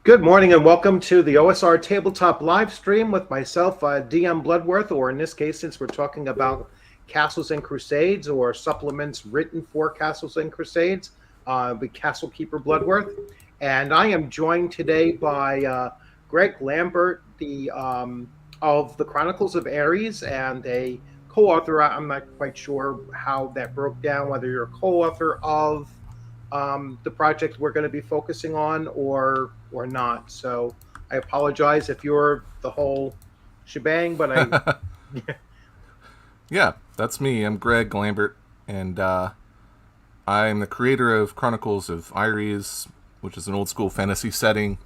Good morning and welcome to the OSR Tabletop live stream with myself, DM Bloodworth, or in this case, since we're talking about Castles and Crusades or supplements written for Castles and Crusades, the Castle Keeper Bloodworth. And I am joined today by Greg Lambert, of the Chronicles of Aeres, and a co-author. I'm not quite sure how that broke down, whether you're a co-author of the project we're going to be focusing on or not. So I apologize if you're the whole shebang, but Yeah, that's me. I'm Greg Lambert, and I'm the creator of Chronicles of Aeres, which is an old school fantasy setting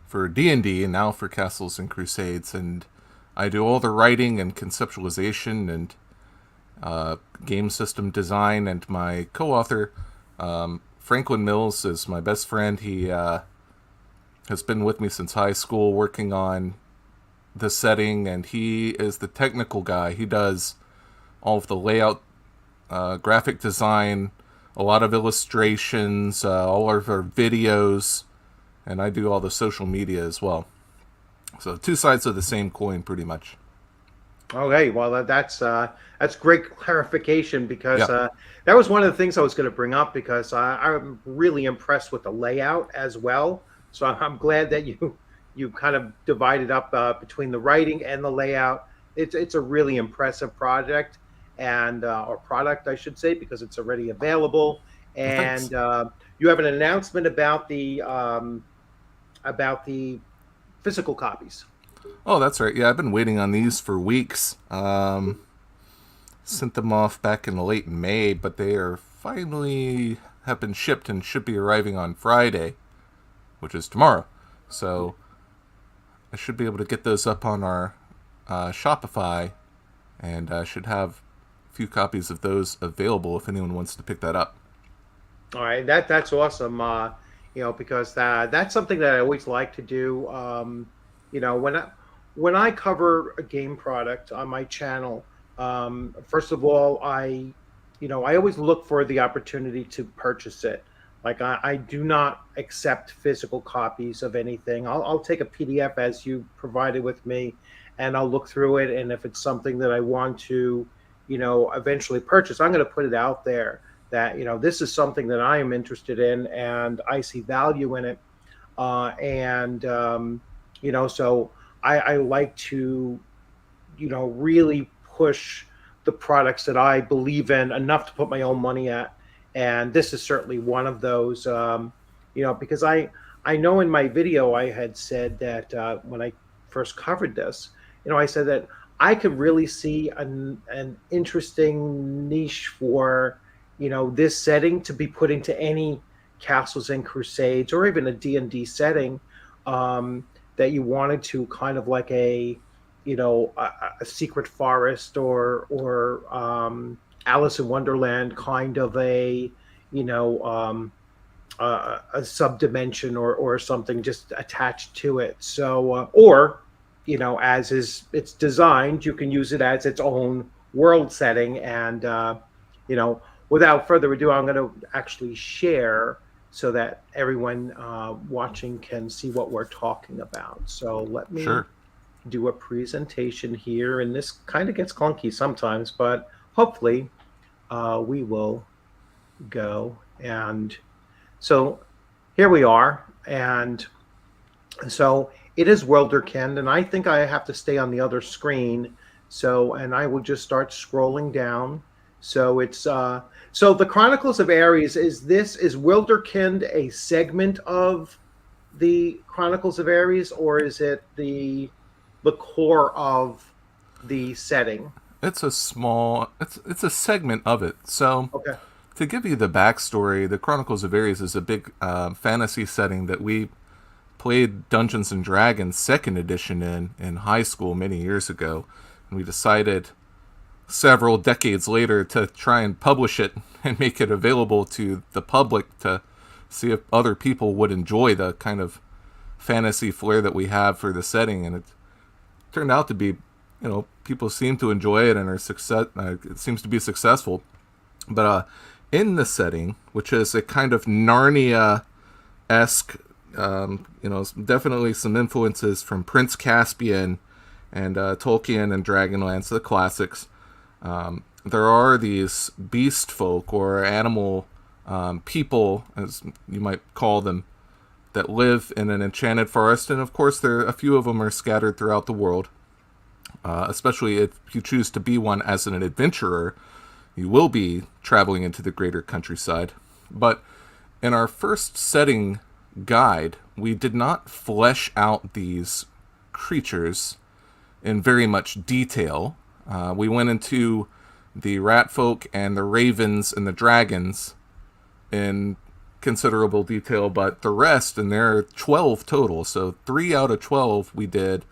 for D&D and now for Castles and Crusades. And I do all the writing and conceptualization and game system design. And my co-author, Franklin Mills, is my best friend. He has been with me since high school working on the setting, and he is the technical guy. He does all of the layout, graphic design, a lot of illustrations, all of our videos, and I do all the social media as well. So two sides of the same coin, pretty much. okay. Well, that's great clarification because Yeah, that was one of the things I was going to bring up because I'm really impressed with the layout as well. So I'm glad that you kind of divided up between the writing and the layout. It's a really impressive project and or product, I should say, because it's already available. well, thanks. And you have an announcement about the physical copies. Oh, that's right. Yeah, I've been waiting on these for weeks. Sent them off back in late May, but they are finally have been shipped and should be arriving on Friday, which is tomorrow. So I should be able to get those up on our Shopify, and I should have a few copies of those available if anyone wants to pick that up. All right, that's awesome. Because that's something that I always like to do. When I cover a game product on my channel, first of all, I always look for the opportunity to purchase it. Like I do not accept physical copies of anything. I'll take a PDF as you provided with me, and I'll look through it. And if it's something that I want to, eventually purchase, I'm going to put it out there that this is something that I am interested in and I see value in it. So I like to, really push the products that I believe in enough to put my own money at. And this is certainly one of those, because I know in my video I had said that when I first covered this, I said that I could really see an interesting niche for, this setting to be put into any Castles and Crusades or even a D&D setting, that you wanted to kind of like a secret forest or Alice in Wonderland kind of a subdimension or something just attached to it. So or as it's designed, you can use it as its own world setting. And without further ado, I'm going to actually share so that everyone watching can see what we're talking about. So let me Sure. do a presentation here, and this kind of gets clunky sometimes, but hopefully we will go. And so here we are, and so it is Wilderkind, and I think I have to stay on the other screen. So, and I will just start scrolling down. So it's so the Chronicles of Aeres is Wilderkind a segment of the Chronicles of Aeres, or is it the core of the setting? It's a segment of it. So Okay. to give you the backstory, the Chronicles of Aeres is a big fantasy setting that we played Dungeons and Dragons second edition in high school many years ago, and we decided several decades later to try and publish it and make it available to the public to see if other people would enjoy the kind of fantasy flair that we have for the setting. And it turned out to be, people seem to enjoy it and it seems to be successful. But in the setting, which is a kind of Narnia-esque Definitely some influences from Prince Caspian and Tolkien and Dragonlance, the classics. There are these beast folk or animal people, as you might call them, that live in an enchanted forest, and of course, a few of them are scattered throughout the world. Especially if you choose to be one as an adventurer, you will be traveling into the greater countryside. But in our first setting guide, we did not flesh out these creatures in very much detail. We went into the rat folk and the ravens and the dragons in considerable detail, but the rest, and there are 12 total, so 3 out of 12 we did,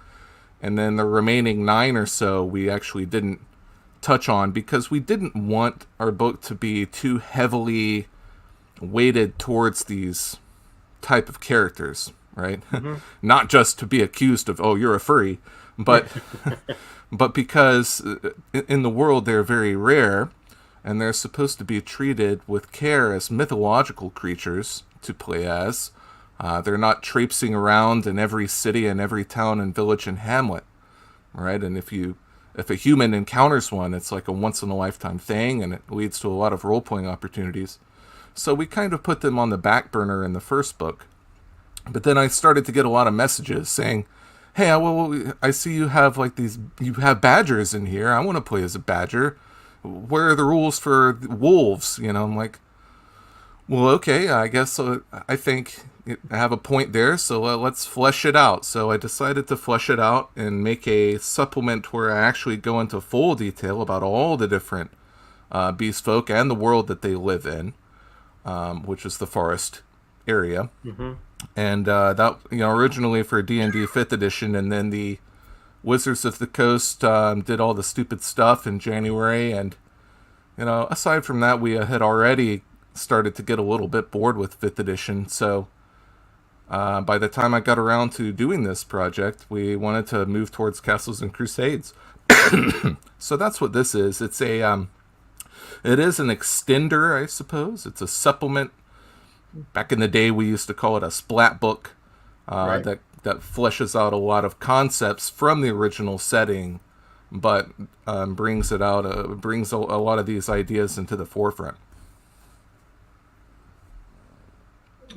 and then the remaining 9 or so we actually didn't touch on because we didn't want our book to be too heavily weighted towards these type of characters, right? Mm-hmm. Not just to be accused of, oh, you're a furry, but but because in the world they're very rare, and they're supposed to be treated with care as mythological creatures to play as. They're not traipsing around in every city and every town and village and hamlet, right? And if a human encounters one, it's like a once-in-a-lifetime thing, and it leads to a lot of role-playing opportunities. So we kind of put them on the back burner in the first book. But then I started to get a lot of messages saying, hey, well, I see you have you have badgers in here. I want to play as a badger. Where are the rules for wolves? I'm like, well, okay, I guess I think I have a point there, so let's flesh it out. So I decided to flesh it out and make a supplement where I actually go into full detail about all the different beast folk and the world that they live in, which is the forest area. Mm-hmm. And that, originally for D&D 5th edition, and then the Wizards of the Coast did all the stupid stuff in January, and aside from that, we had already started to get a little bit bored with 5th edition. So by the time I got around to doing this project, we wanted to move towards Castles and Crusades. So that's what this is. It's it is an extender, I suppose. It's a supplement. Back in the day, we used to call it a splat book. Right. That fleshes out a lot of concepts from the original setting, but brings it out, brings a lot of these ideas into the forefront.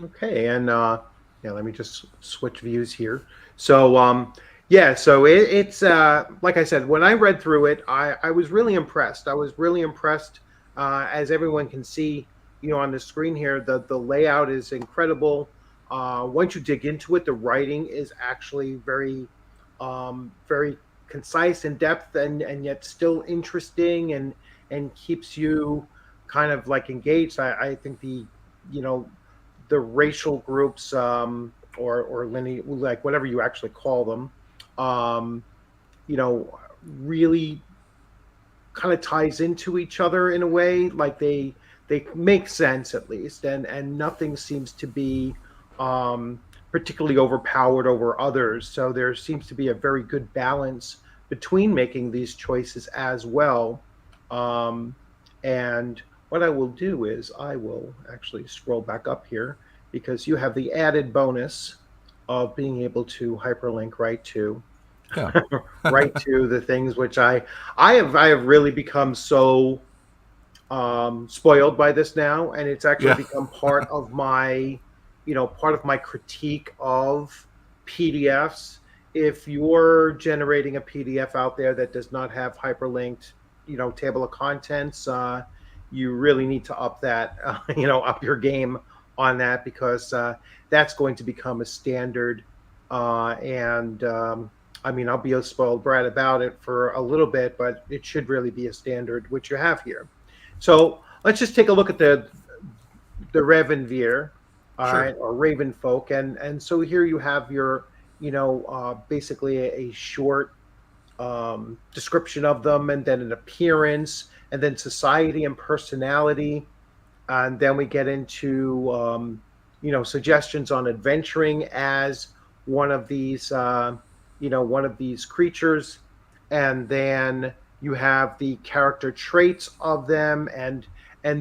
Okay, and let me just switch views here. So so it's like I said, when I read through it, I was really impressed. I was really impressed, as everyone can see, on the screen here. The layout is incredible. Once you dig into it, the writing is actually very, very concise, in depth, and yet still interesting, and keeps you kind of like engaged. I think the racial groups, or lineage, like whatever you actually call them, really kind of ties into each other in a way. Like they make sense, at least, and nothing seems to be particularly overpowered over others. So there seems to be a very good balance between making these choices as well. And what I will do is I will actually scroll back up here, because you have the added bonus of being able to hyperlink right to right to the things which I have really become so spoiled by this now, and it's actually become part of my critique of PDFs. If you're generating a PDF out there that does not have hyperlinked, table of contents, you really need to up that, up your game on that, because that's going to become a standard. I'll be a spoiled brat about it for a little bit, but it should really be a standard, which you have here. So let's just take a look at the Revenveer, all right, or Raven folk, and so here you have your, basically a short description of them, and then an appearance, and then society and personality, and then we get into suggestions on adventuring as one of these creatures, and then you have the character traits of them, and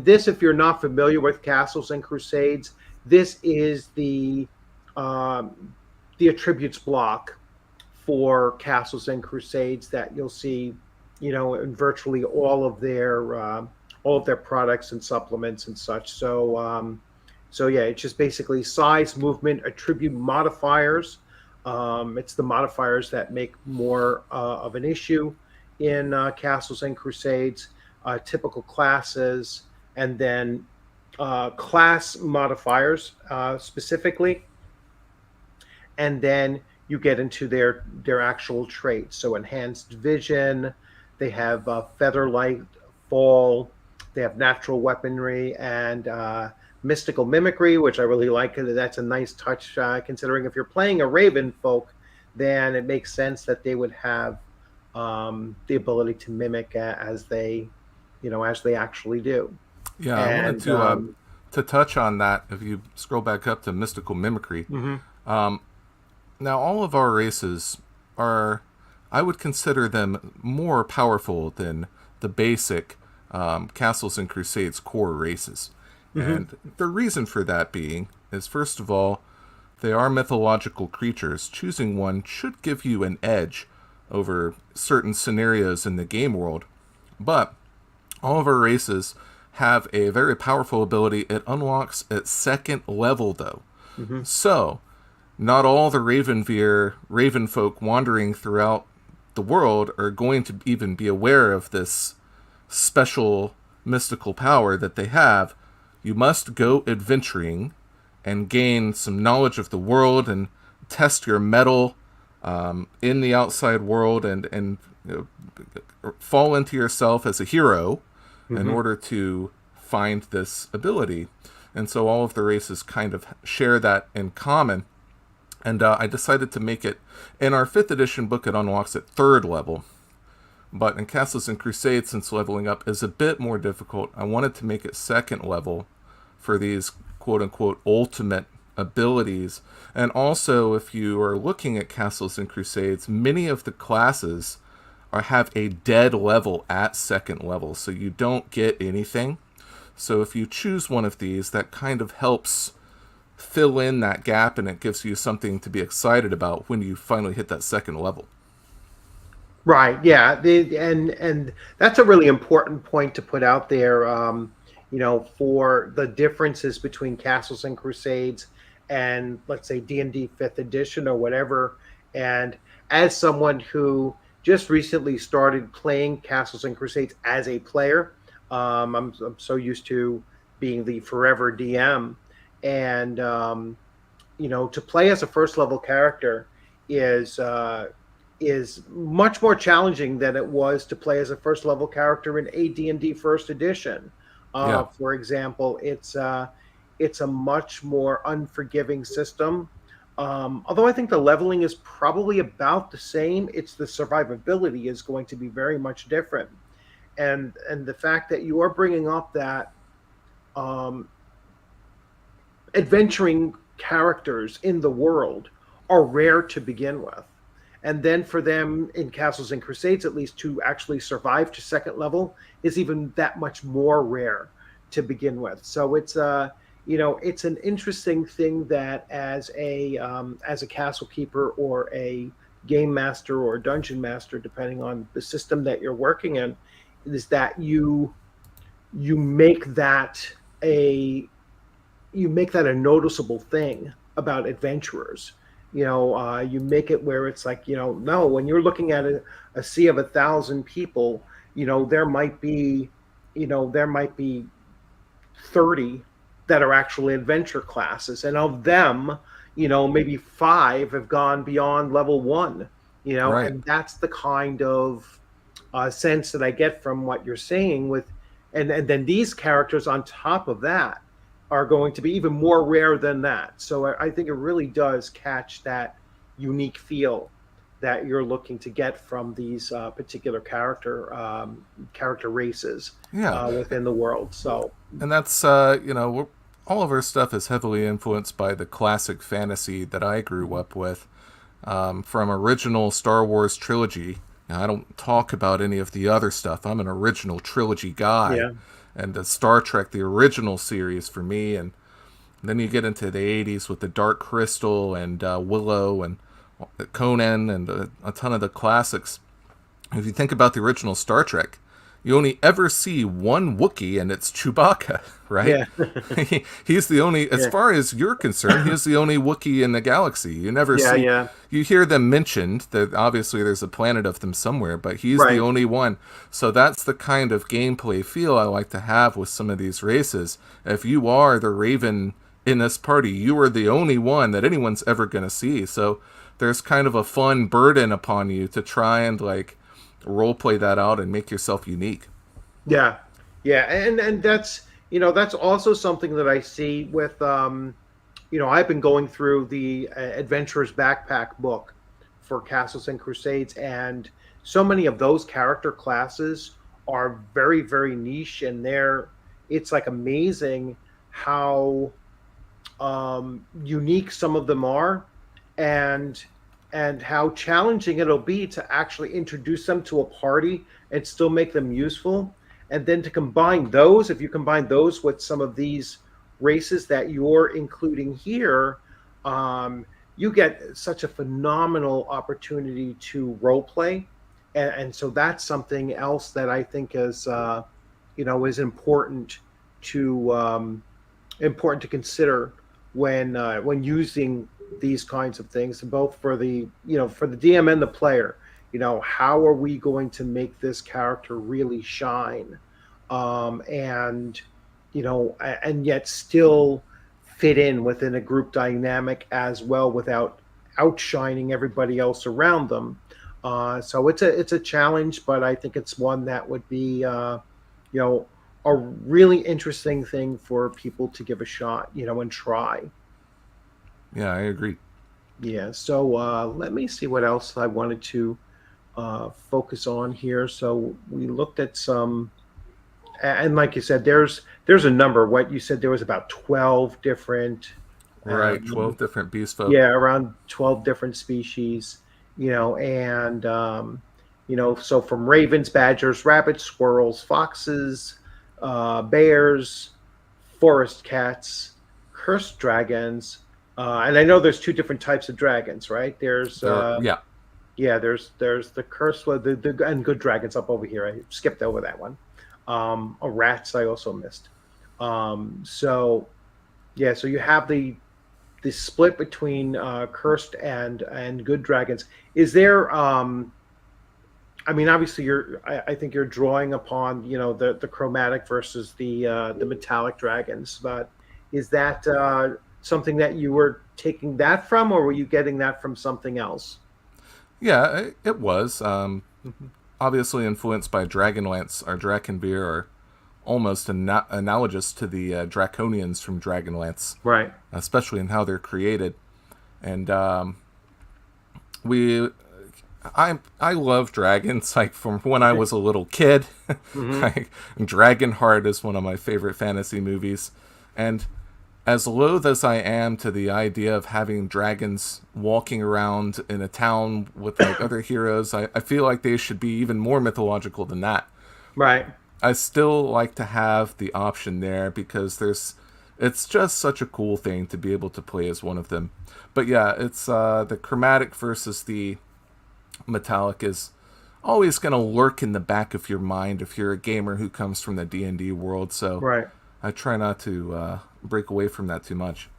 this, if you're not familiar with Castles and Crusades, this is the the attributes block for Castles and Crusades that you'll see, in virtually all of their products and supplements and such. So yeah, it's just basically size, movement, attribute modifiers. It's the modifiers that make more of an issue in Castles and Crusades, typical classes, and then class modifiers specifically, and then you get into their actual traits. So enhanced vision, they have featherlight fall, they have natural weaponry, and mystical mimicry, which I really like. That's a nice touch, considering if you're playing a raven folk, then it makes sense that they would have the ability to mimic as they actually do. Yeah, I wanted And to touch on that. If you scroll back up to mystical mimicry, mhm. now all of our races are, I would consider them more powerful than the basic Castles and Crusades core races. And the reason for that being is, first of all, they are mythological creatures. Choosing one should give you an edge over certain scenarios in the game world. But all of our races have a very powerful ability. It unlocks at second level, though. So, not all the Raven folk wandering throughout the world are going to even be aware of this special mystical power that they have. You must go adventuring and gain some knowledge of the world and test your mettle in the outside world, and fall into yourself as a hero in order to find this ability. And so all of the races kind of share that in common. And I decided to make it, in our 5th edition book, it unlocks at 3rd level. But in Castles and Crusades, since leveling up is a bit more difficult, I wanted to make it 2nd level for these quote-unquote ultimate abilities. And also, if you are looking at Castles and Crusades, many of the classes have a dead level at 2nd level, so you don't get anything. So if you choose one of these, that kind of helps fill in that gap, and it gives you something to be excited about when you finally hit that 2nd level. Right. Yeah. And that's a really important point to put out there. For the differences between Castles and Crusades and, let's say, D&D 5th edition or whatever. And as someone who just recently started playing Castles and Crusades as a player, I'm so used to being the forever DM, and to play as a first level character is much more challenging than it was to play as a first level character in AD&D 1st edition. Yeah. For example, it's a much more unforgiving system. Although I think the leveling is probably about the same, it's the survivability is going to be very much different. And the fact that you are bringing up that adventuring characters in the world are rare to begin with. And then for them in Castles and Crusades, at least, to actually survive to 2nd level is even that much more rare to begin with. So it's it's an interesting thing that as a castle keeper or a game master or a dungeon master, depending on the system that you're working in, is that you make that a noticeable thing about adventurers. You make it where it's like, no, when you're looking at a sea of 1,000 people, there might be 30 that are actually adventure classes, and of them, maybe 5 have gone beyond level 1. Right. And that's the kind of sense that I get from what you're saying with, and then these characters on top of that are going to be even more rare than that. So I think it really does catch that unique feel that you're looking to get from these particular character races within the world. So, and that's all of our stuff is heavily influenced by the classic fantasy that I grew up with, from original Star Wars trilogy. Now, I don't talk about any of the other stuff. I'm an original trilogy guy. Yeah. And Star Trek, the original series for me, and Then you get into the 80s with the Dark Crystal and Willow and Conan and a ton of the classics. If you think about the original Star Trek, you only ever see one Wookiee, and it's Chewbacca, right? Yeah. He's the only, as Yeah. far as you're concerned, he's the only Wookiee in the galaxy. You never Yeah. see, Yeah. you hear them mentioned, that obviously there's a planet of them somewhere, but he's the Right. only one. So that's the kind of gameplay feel I like to have with some of these races. If you are the Raven in this party, you are the only one that anyone's ever going to see. So there's kind of a fun burden upon you to try and like role play that out and make yourself unique. Yeah, yeah, and that's that's also something that I see with I've been going through the Adventurer's Backpack book for Castles and Crusades, and so many of those character classes are very very niche, and it's like amazing how unique some of them are, and how challenging it'll be to actually introduce them to a party and still make them useful. And then to combine those, if you combine those with some of these races that you're including here, you get such a phenomenal opportunity to role play. And so that's something else that I think is important to consider when using these kinds of things, both for the for the DM and the player. How are we going to make this character really shine, and and yet still fit in within a group dynamic as well, without outshining everybody else around them. So it's a challenge, but I think it's one that would be a really interesting thing for people to give a shot, and try. Yeah, I agree. Yeah. So let me see what else I wanted to focus on here. So we looked at some, and like you said, there's a number. What you said, there was about 12 different. Right, 12 different beast folk. Yeah, around 12 different species. And so from ravens, badgers, rabbits, squirrels, foxes, bears, forest cats, cursed dragons, and I know there's two different types of dragons, right? There's Yeah. yeah, there's the cursed one, the and good dragons up over here. I skipped over that one. Rats I also missed. So yeah, so you have the split between cursed and good dragons. Is there I mean, obviously, I think you're drawing upon the chromatic versus the metallic dragons, but is that something that you were taking that from, or were you getting that from something else? Yeah, it was. Mm-hmm. Obviously influenced by Dragonlance. Our Drakenbeer are almost analogous to the Draconians from Dragonlance, Right. especially in how they're created. And we I love dragons, like from when I was a little kid. Mm-hmm. Like, Dragonheart is one of my favorite fantasy movies, and as loath as I am to the idea of having dragons walking around in a town with like other heroes, I feel like they should be even more mythological than that. Right. I still like to have the option there because it's just such a cool thing to be able to play as one of them. But yeah, it's the chromatic versus the metallic is always going to lurk in the back of your mind if you're a gamer who comes from the D&D world. So Right. I try not to break away from that too much.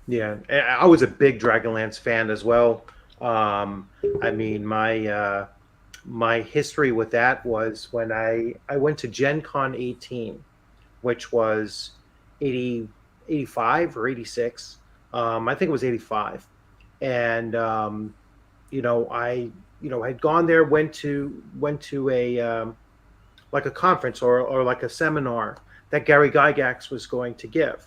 Yeah, I was a big Dragonlance fan as well. I mean, my history with that was when I went to Gen Con 18, which was 80 85 or 86. I think it was 85. And I had gone there, went to a like a conference or like a seminar that Gary Gygax was going to give.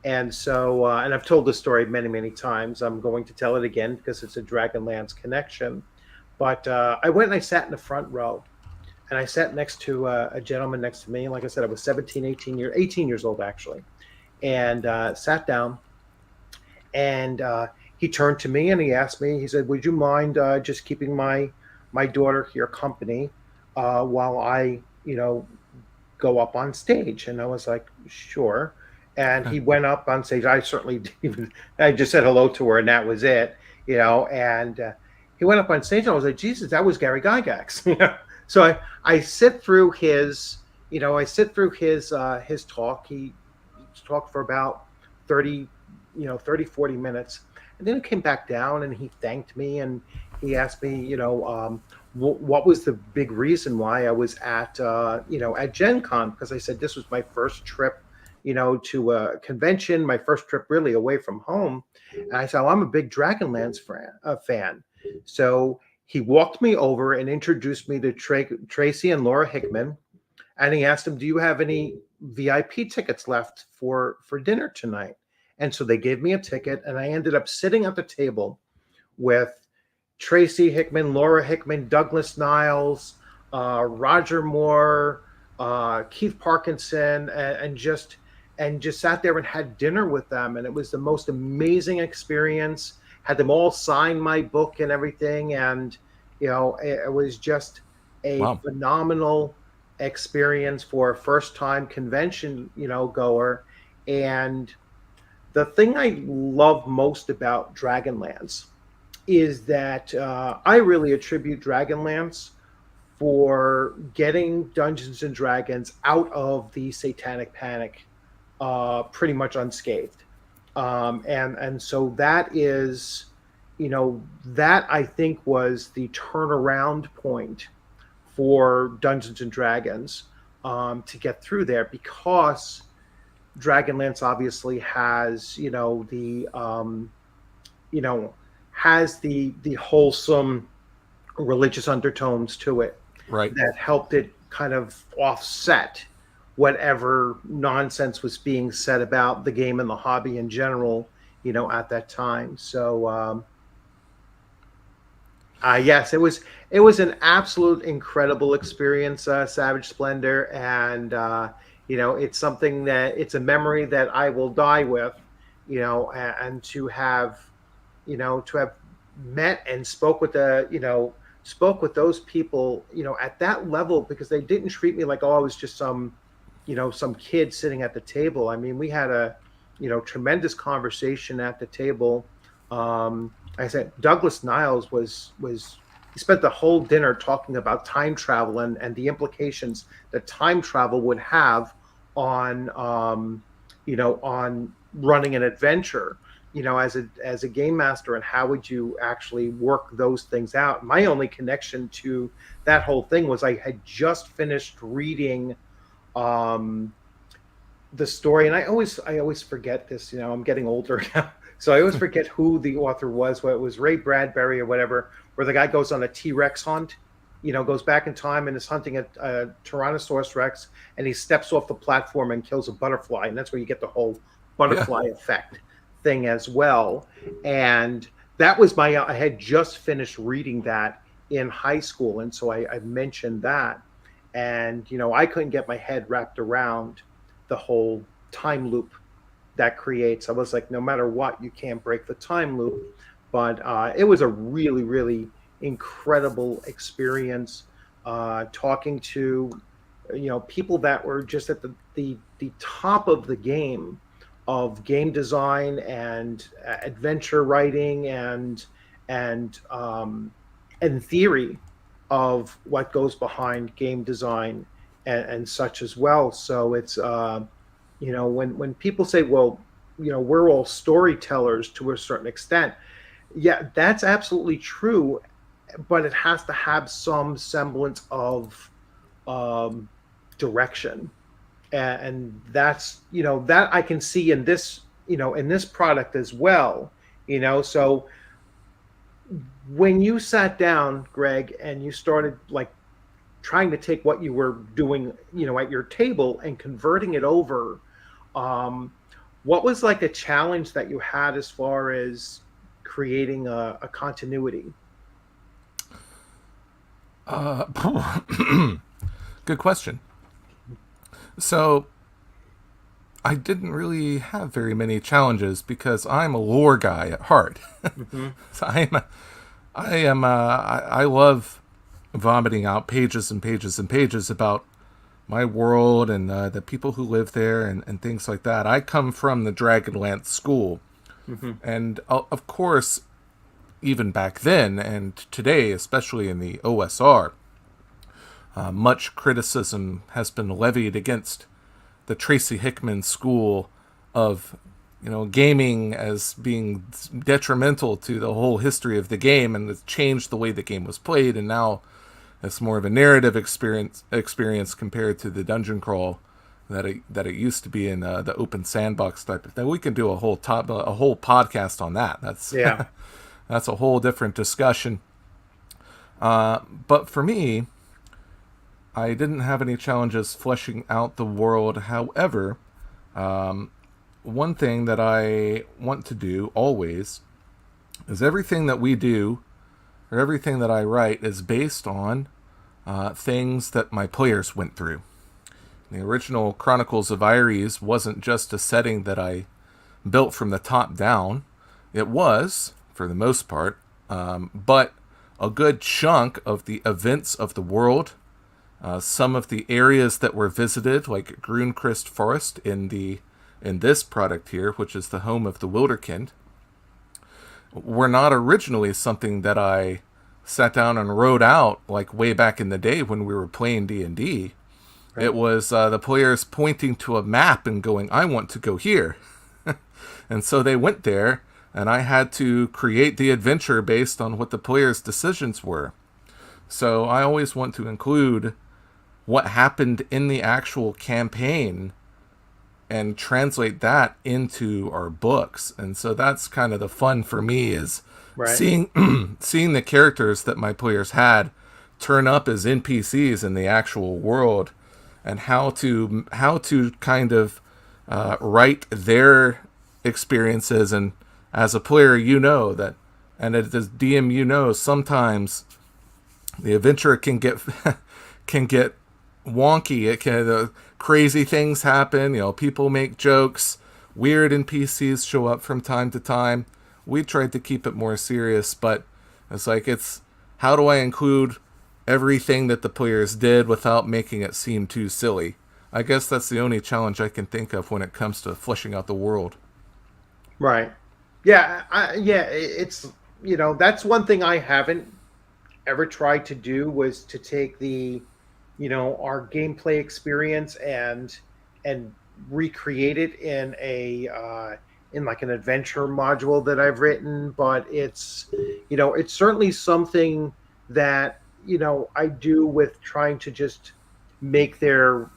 And so, and I've told this story many, many times. I'm going to tell it again because it's a Dragonlance connection. But I went and I sat in the front row, and I sat next to a gentleman next to me. And like I said, I was 18 years old actually, and sat down. And he turned to me and he asked me. He said, "Would you mind just keeping my daughter here company while I, go up on stage?" And I was like, "Sure." and he went up on stage. I certainly didn't even, I just said hello to her, and that was it, and he went up on stage, and I was like, Jesus, that was Gary Gygax. So I sit through his, his talk. He talked for about 30, 40 minutes. And then he came back down and he thanked me, and he asked me, what was the big reason why I was at Gen Con? Because I said this was my first trip, to a convention, my first trip really away from home. And I said, I'm a big Dragonlance fan. So he walked me over and introduced me to Tracy and Laura Hickman. And he asked them, do you have any VIP tickets left for dinner tonight? And so they gave me a ticket, and I ended up sitting at the table with Tracy Hickman, Laura Hickman, Douglas Niles, Roger Moore, Keith Parkinson, and just sat there and had dinner with them. And it was the most amazing experience. Had them all sign my book and everything. And, it was just a phenomenal experience for a first-time convention, goer. And the thing I love most about Dragonlance is that I really attribute Dragonlance for getting Dungeons and Dragons out of the Satanic Panic pretty much unscathed. And so that is, that I think was the turnaround point for Dungeons and Dragons to get through there, because Dragonlance obviously has, has the wholesome religious undertones to it, right? That helped it kind of offset whatever nonsense was being said about the game and the hobby in general, at that time. So, yes, it was an absolute incredible experience, Savage Splendor, and it's something that it's a memory that I will die with, and to have met and spoke with those people, at that level, because they didn't treat me like, I was just some kid sitting at the table. I mean, we had a, tremendous conversation at the table. I said Douglas Niles he spent the whole dinner talking about time travel and the implications that time travel would have on, on running an adventure, as a game master, and how would you actually work those things out. My only connection to that whole thing was I had just finished reading the story, and I always forget this. I'm getting older now, so I always forget who the author was. What it was, Ray Bradbury or whatever, where the guy goes on a T-Rex hunt, goes back in time and is hunting a Tyrannosaurus Rex, and he steps off the platform and kills a butterfly, and that's where you get the whole butterfly effect thing as well. And that was I had just finished reading that in high school, and so I mentioned that, and I couldn't get my head wrapped around the whole time loop that creates. I was like, no matter what, you can't break the time loop. But it was a really, really incredible experience, talking to people that were just at the top of the game of game design and adventure writing and theory of what goes behind game design and such as well. So it's when people say, well, we're all storytellers to a certain extent, yeah, that's absolutely true, but it has to have some semblance of direction, and that's that I can see in this in this product as well. So when you sat down, Greg, and you started like trying to take what you were doing at your table and converting it over, what was like a challenge that you had as far as creating a continuity? Good question. So I didn't really have very many challenges because I'm a lore guy at heart. Mm-hmm. So I love vomiting out pages and pages and pages about my world and the people who live there and things like that. I come from the Dragonlance school, Hmm. and of course, even back then and today, especially in the OSR, much criticism has been levied against the Tracy Hickman school of, gaming as being detrimental to the whole history of the game, and it's changed the way the game was played, and now it's more of a narrative experience compared to the dungeon crawl that it used to be in the open sandbox type of thing. We can do a whole podcast on that. That's Yeah. that's a whole different discussion. But for me, I didn't have any challenges fleshing out the world. However, one thing that I want to do always is everything that we do or everything that I write is based on things that my players went through. The original Chronicles of Aeres wasn't just a setting that I built from the top down. It was, for the most part, but a good chunk of the events of the world, some of the areas that were visited, like Grunecrest Forest in this product here, which is the home of the Wilderkind, were not originally something that I sat down and wrote out like way back in the day when we were playing D&D. Right. It was the players pointing to a map and going, I want to go here. And so they went there, and I had to create the adventure based on what the players' decisions were. So I always want to include what happened in the actual campaign and translate that into our books. And so that's kind of the fun for me, is Right. seeing the characters that my players had turn up as NPCs in the actual world, and how to kind of write their experiences. And as a player, that, and as DM, sometimes the adventure can get wonky. It can crazy things happen. People make jokes. Weird NPCs show up from time to time. We tried to keep it more serious, but it's how do I include everything that the players did without making it seem too silly? I guess that's the only challenge I can think of when it comes to fleshing out the world. Right. Yeah. It's, that's one thing I haven't ever tried to do, was to take our gameplay experience and recreate it in like an adventure module that I've written. But it's certainly something that I do with trying to just make their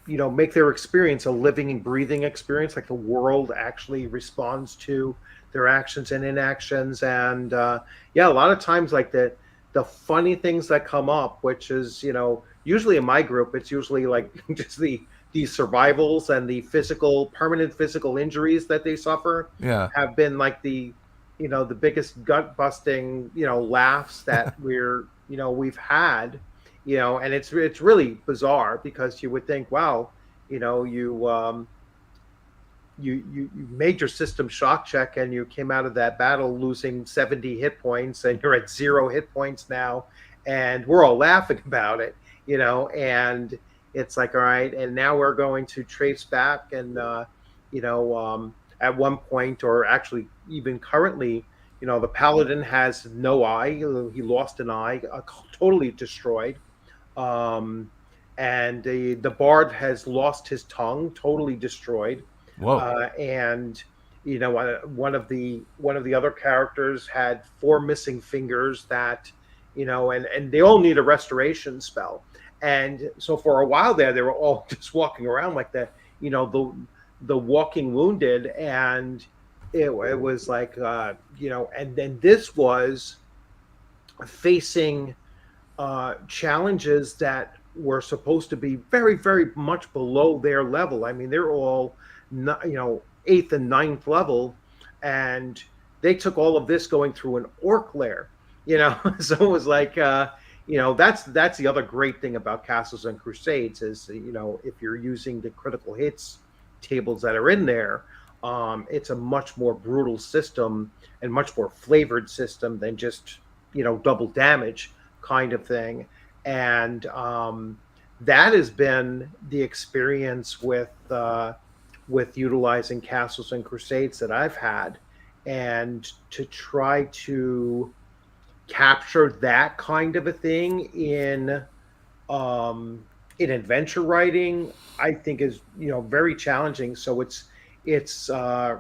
experience a living and breathing experience, like the world actually responds to their actions and inactions. And a lot of times, like the funny things that come up, which is usually in my group, it's usually like just the survivals and the permanent physical injuries that they suffer, Yeah. have been like the biggest gut busting laughs that we've had. And it's really bizarre, because you would think, wow, you made your system shock check, and you came out of that battle losing 70 hit points, and you're at 0 hit points now, and we're all laughing about it, and it's like, all right, and now we're going to trace back, and at one point, or actually even currently, the paladin has no eye. He lost an eye, totally destroyed. And the bard has lost his tongue, totally destroyed. Whoa. And one of the other characters had 4 missing fingers that, and they all need a restoration spell. And so for a while there, they were all just walking around like the walking wounded. And it was like, and then this was facing challenges that were supposed to be very, very much below their level. I mean, they're all, 8th and 9th level, and they took all of this going through an orc lair, So it was like, that's the other great thing about Castles and Crusades is, if you're using the critical hits tables that are in there, it's a much more brutal system and much more flavored system than just double damage kind of thing. And that has been the experience with utilizing Castles and Crusades that I've had, and to try to capture that kind of a thing um, in adventure writing, I think is very challenging. So it's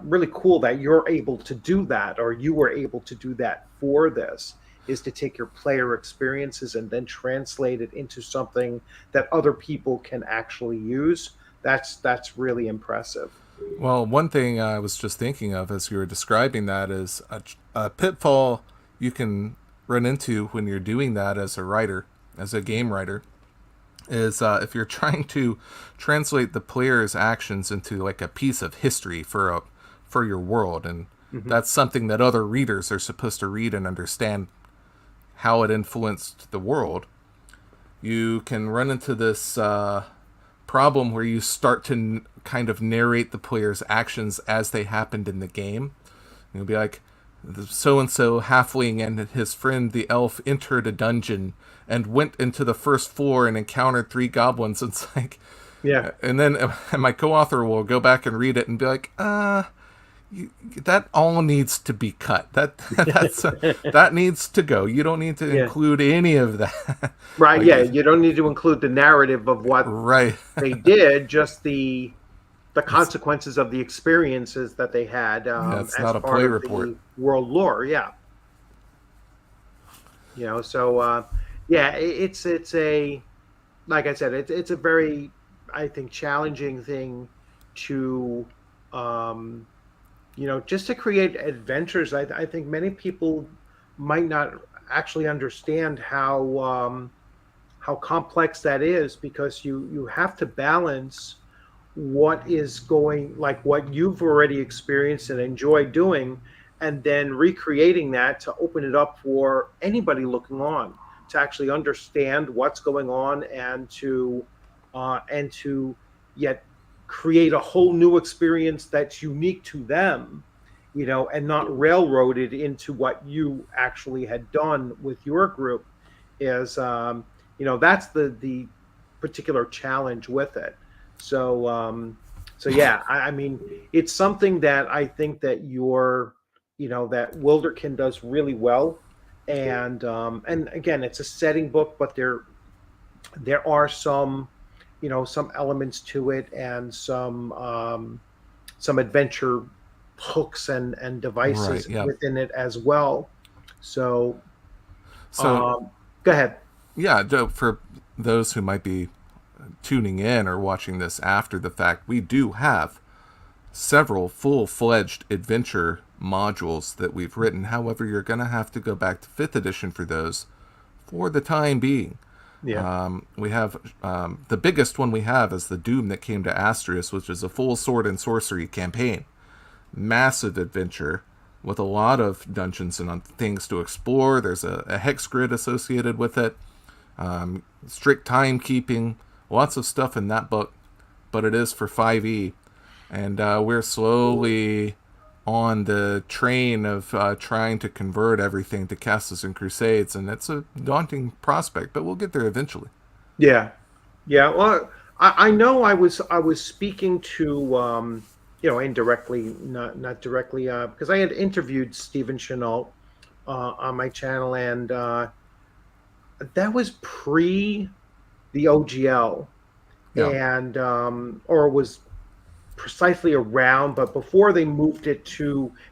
really cool that you're able to do that, or you were able to do that for this. Is to take your player experiences and then translate it into something that other people can actually use. That's really impressive. Well, one thing I was just thinking of as you were describing that is a pitfall you can run into when you're doing that as a writer, as a game writer, is if you're trying to translate the player's actions into like a piece of history for your world, and Hmm. that's something that other readers are supposed to read and understand how it influenced the world. You can run into this problem where you start to kind of narrate the player's actions as they happened in the game. You'll be like, so and so halfling and his friend the elf entered a dungeon and went into the first floor and encountered three goblins. It's like, Yeah. and then my co-author will go back and read it and be like, that all needs to be cut. That needs to go. You don't need to Yeah. include any of that. Right. Like, Yeah. You don't need to include the narrative of what right. they did, just the consequences of the experiences that they had Yeah, it's as not a part play of report. the world lore. Yeah. So yeah, it's a, like I said, it's a very, I think, challenging thing to um, just to create adventures. I think many people might not actually understand how complex that is, because you have to balance what is going, like what you've already experienced and enjoyed doing, and then recreating that to open it up for anybody looking on to actually understand what's going on, and to yet create a whole new experience that's unique to them, and not railroaded into what you actually had done with your group. Is that's the particular challenge with it. So yeah, I mean, it's something that I think that that Wilderkind does really well. And again, it's a setting book, but there are some elements to it, and some adventure hooks and Right. devices Yeah. within it as well. So So um, go ahead. yeah, for those who might be tuning in or watching this after the fact, we do have several full-fledged adventure modules that we've written. However, you're going to have to go back to 5th edition for those for the time being. Yeah. We have the biggest one we have is the Doom That Came to Astrius, which is a full sword and sorcery campaign. Massive adventure with a lot of dungeons and things to explore. There's a hex grid associated with it, strict timekeeping, lots of stuff in that book, but it is for 5e. And we're slowly on the train of trying to convert everything to Castles and Crusades, and it's a daunting prospect, but we'll get there eventually. Yeah. Yeah. Well, I know I was speaking to indirectly, not directly, because I had interviewed Stephen Chenault on my channel, and that was pre the OGL, Yeah. and or was precisely around, but before they moved it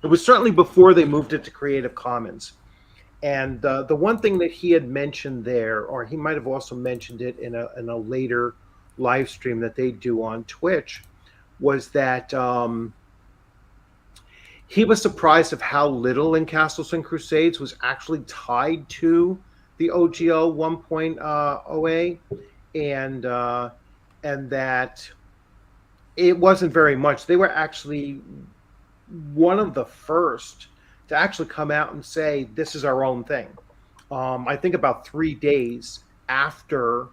was certainly before they moved it to Creative Commons. And the one thing that he had mentioned there, or he might have also mentioned it in a later live stream that they do on Twitch, was that he was surprised of how little in Castles and Crusades was actually tied to the OGL 1.0A, and and that it wasn't very much. They were actually one of the first to actually come out and say this is our own thing. I think about 3 days after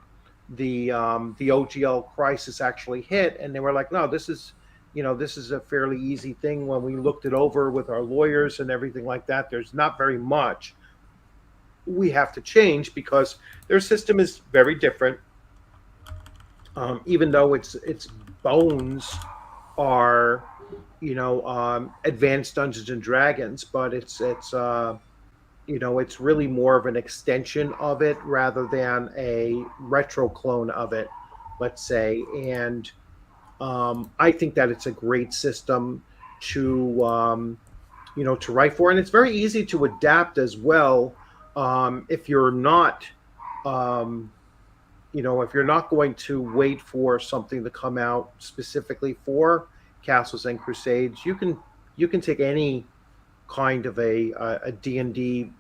the OGL crisis actually hit, and they were like, "No, this is a fairly easy thing." When we looked it over with our lawyers and everything like that, there's not very much we have to change because their system is very different. even though its bones are, advanced Dungeons and Dragons, but it's really more of an extension of it rather than a retro clone of it, let's say. And I think that it's a great system to to write for, and it's very easy to adapt as well. If you're not um, if you're not going to wait for something to come out specifically for Castles and Crusades, you can take any kind of a D&D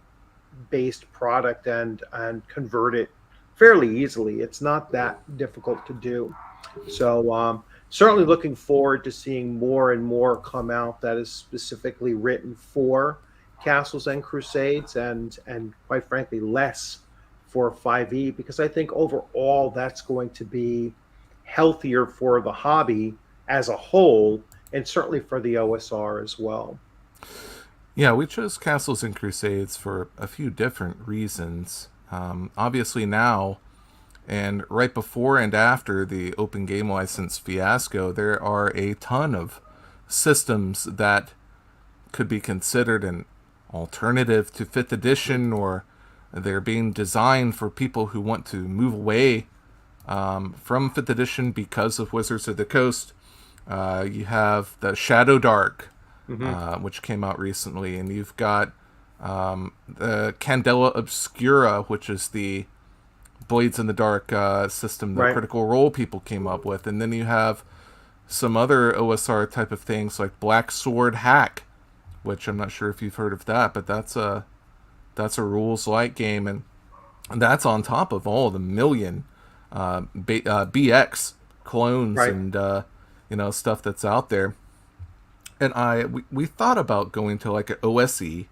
based product and convert it fairly easily. It's not that difficult to do. So certainly looking forward to seeing more and more come out that is specifically written for Castles and Crusades, and quite frankly less for 5e, because I think overall that's going to be healthier for the hobby as a whole, and certainly for the OSR as well. Yeah, we chose Castles and Crusades for a few different reasons. Obviously now, and right before and after the open game license fiasco, there are a ton of systems that could be considered an alternative to 5th edition, or they're being designed for people who want to move away from 5th edition because of Wizards of the Coast. You have the Shadow Dark, which came out recently, and you've got the Candela Obscura, which is the Blades in the Dark system that Right. Critical Role people came up with. And then you have some other OSR type of things like Black Sword Hack, which I'm not sure if you've heard of that, but that's a rules light game, and that's on top of all the million BX clones Right. and stuff that's out there. And we thought about going to like an OSE,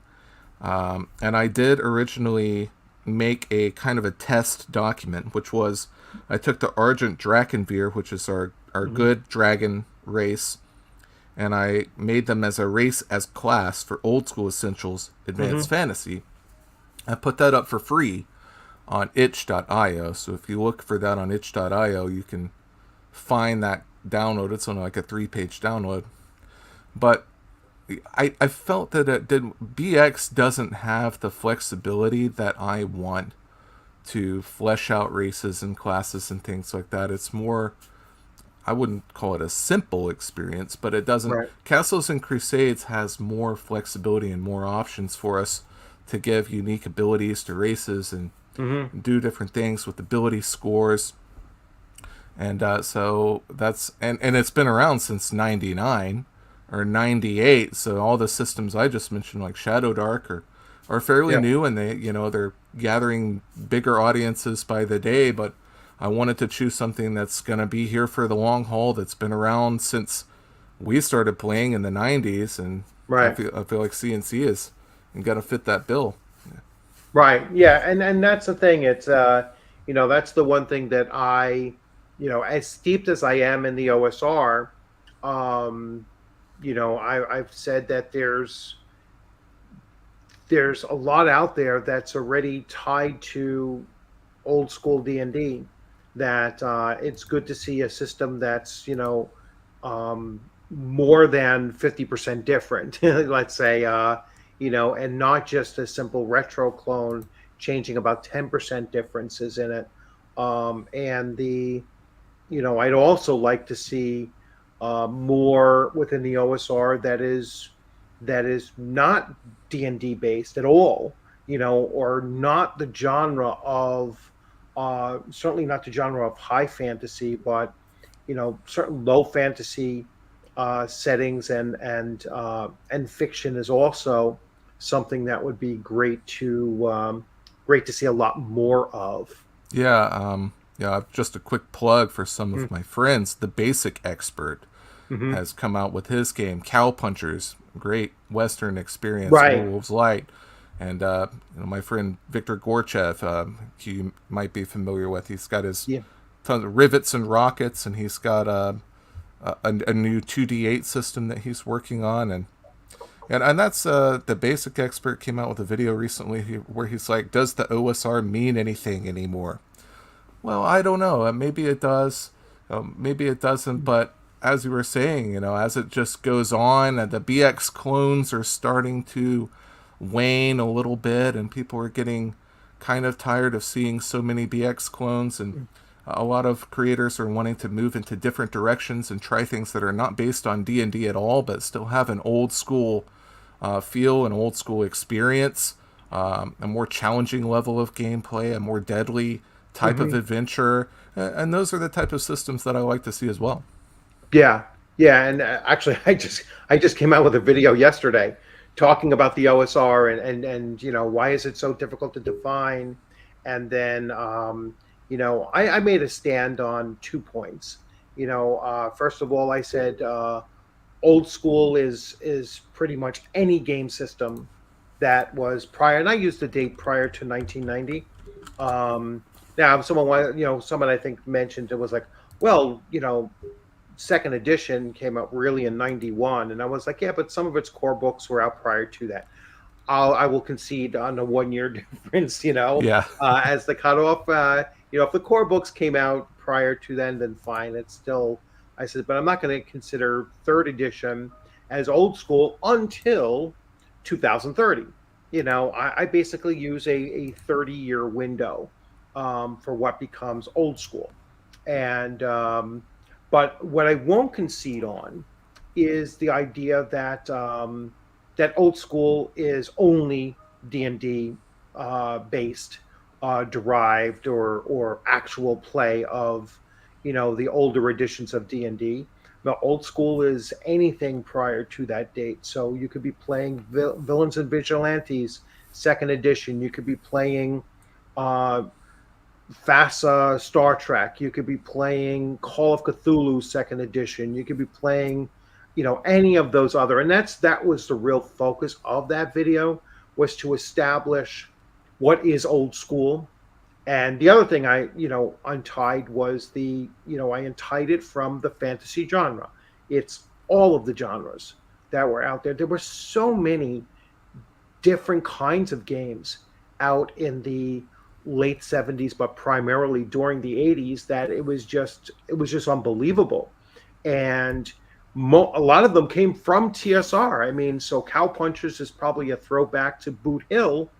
and I did originally make a kind of a test document, which was I took the Argent Drakenveer, which is our good dragon race, and I made them as a race as class for Old School Essentials Advanced Fantasy. I put that up for free on itch.io, so if you look for that on itch.io, you can find that download. It's only like a 3-page download. But I felt that BX doesn't have the flexibility that I want to flesh out races and classes and things like that. It's more, I wouldn't call it a simple experience, but it doesn't. Right. Castles and Crusades has more flexibility and more options for us to give unique abilities to races and do different things with ability scores. And so that's, and it's been around since 99 or 98. So all the systems I just mentioned, like Shadow Dark, are fairly new, and they're gathering bigger audiences by the day. But I wanted to choose something that's going to be here for the long haul, that's been around since we started playing in the 90s. And Right. I feel like CNC is got to fit that bill. Right. Yeah. And that's the thing. It's that's the one thing that as steeped as I am in the OSR, I've said that there's a lot out there that's already tied to old school D&D, that it's good to see a system that's more than 50% different, let's say, and not just a simple retro clone, changing about 10% differences in it. I'd also like to see more within the OSR that is not D&D based at all, or not the genre of certainly not the genre of high fantasy, but certain low fantasy settings, and fiction is also something that would be great to see a lot more of. Yeah, just a quick plug for some of my friends. The Basic Expert has come out with his game, Cow Punchers. Great Western experience, Right. Wolves Light. And my friend Victor Gorchev, you might be familiar with. He's got his tons of rivets and rockets, and he's got a new 2D8 system that he's working on. And that's the Basic Expert came out with a video recently where he's like, does the OSR mean anything anymore? Well, I don't know. Maybe it does. maybe it doesn't, but as you were saying, as it just goes on, and the BX clones are starting to wane a little bit, and people are getting kind of tired of seeing so many BX clones, and a lot of creators are wanting to move into different directions and try things that are not based on D&D at all, but still have an old school feel, an old school experience, a more challenging level of gameplay, a more deadly type of adventure, and those are the type of systems that I like to see as well. Yeah, yeah, and actually, I just came out with a video yesterday talking about the OSR and why is it so difficult to define, and then I made a stand on 2 points. First of all, I said old school is pretty much any game system that was prior, and I used the date prior to 1990. Now, someone I think mentioned it was like, well, second edition came out really in 91, and I was like, yeah, but some of its core books were out prior to that. I will concede on a 1 year difference, Yeah. as the cutoff. If the core books came out prior to then fine. It's still, I said, but I'm not going to consider third edition as old school until 2030. I basically use a 30-year window for what becomes old school. And but what I won't concede on is the idea that that old school is only D&D based, derived or actual play of the older editions of D&D. The old school is anything prior to that date. So you could be playing Villains and Vigilantes second edition. You could be playing FASA Star Trek. You could be playing Call of Cthulhu second edition. You could be playing, any of those other. And that was the real focus of that video, was to establish what is old school. And the other thing I untied was I untied it from the fantasy genre. It's all of the genres that were out there. There were so many different kinds of games out in the late 70s, but primarily during the 80s, that it was just unbelievable. And a lot of them came from TSR. I mean, so Cowpunchers is probably a throwback to Boot Hill.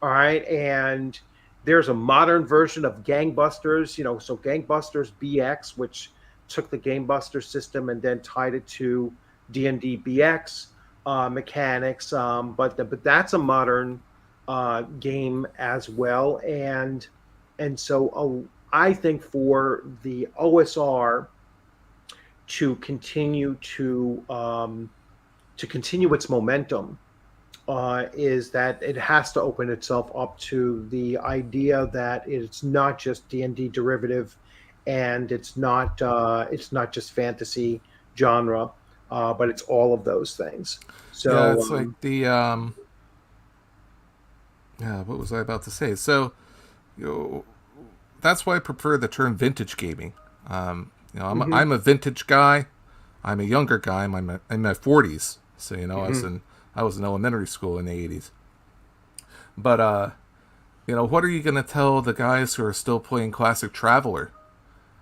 All right. And there's a modern version of Gangbusters, so Gangbusters BX, which took the Gamebuster system and then tied it to D&D BX mechanics. But that's a modern game as well. And so I think for the OSR to continue its momentum, is that it has to open itself up to the idea that it's not just D&D derivative, and it's not just fantasy genre, but it's all of those things. So yeah, it's like the what was I about to say? So that's why I prefer the term vintage gaming. I'm a vintage guy. I'm a younger guy. I'm in my 40s. So I was in elementary school in the 80s. But, what are you going to tell the guys who are still playing Classic Traveler?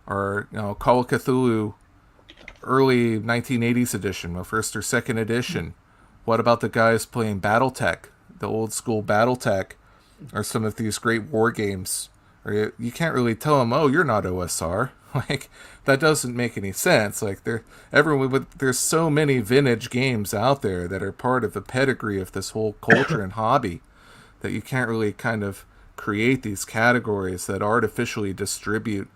Or, Call of Cthulhu early 1980s edition, or first or second edition? What about the guys playing Battletech, the old school Battletech, or some of these great war games? Or you can't really tell them, oh, you're not OSR. Like, that doesn't make any sense. Like, there's so many vintage games out there that are part of the pedigree of this whole culture and hobby, that you can't really kind of create these categories that artificially distribute,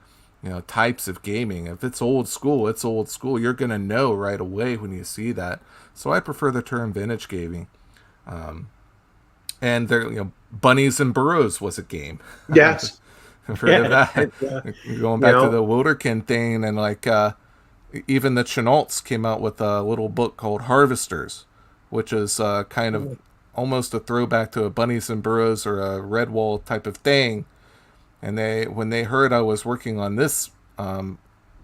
types of gaming. If it's old school, it's old school. You're going to know right away when you see that. So I prefer the term vintage gaming. And there, Bunnies and Burrows was a game. yes. I've heard of that. Going back to the Wilderkind thing, and even the Chenaults came out with a little book called Harvesters, which is kind of almost a throwback to a Bunnies and Burrows or a Redwall type of thing. And when they heard I was working on this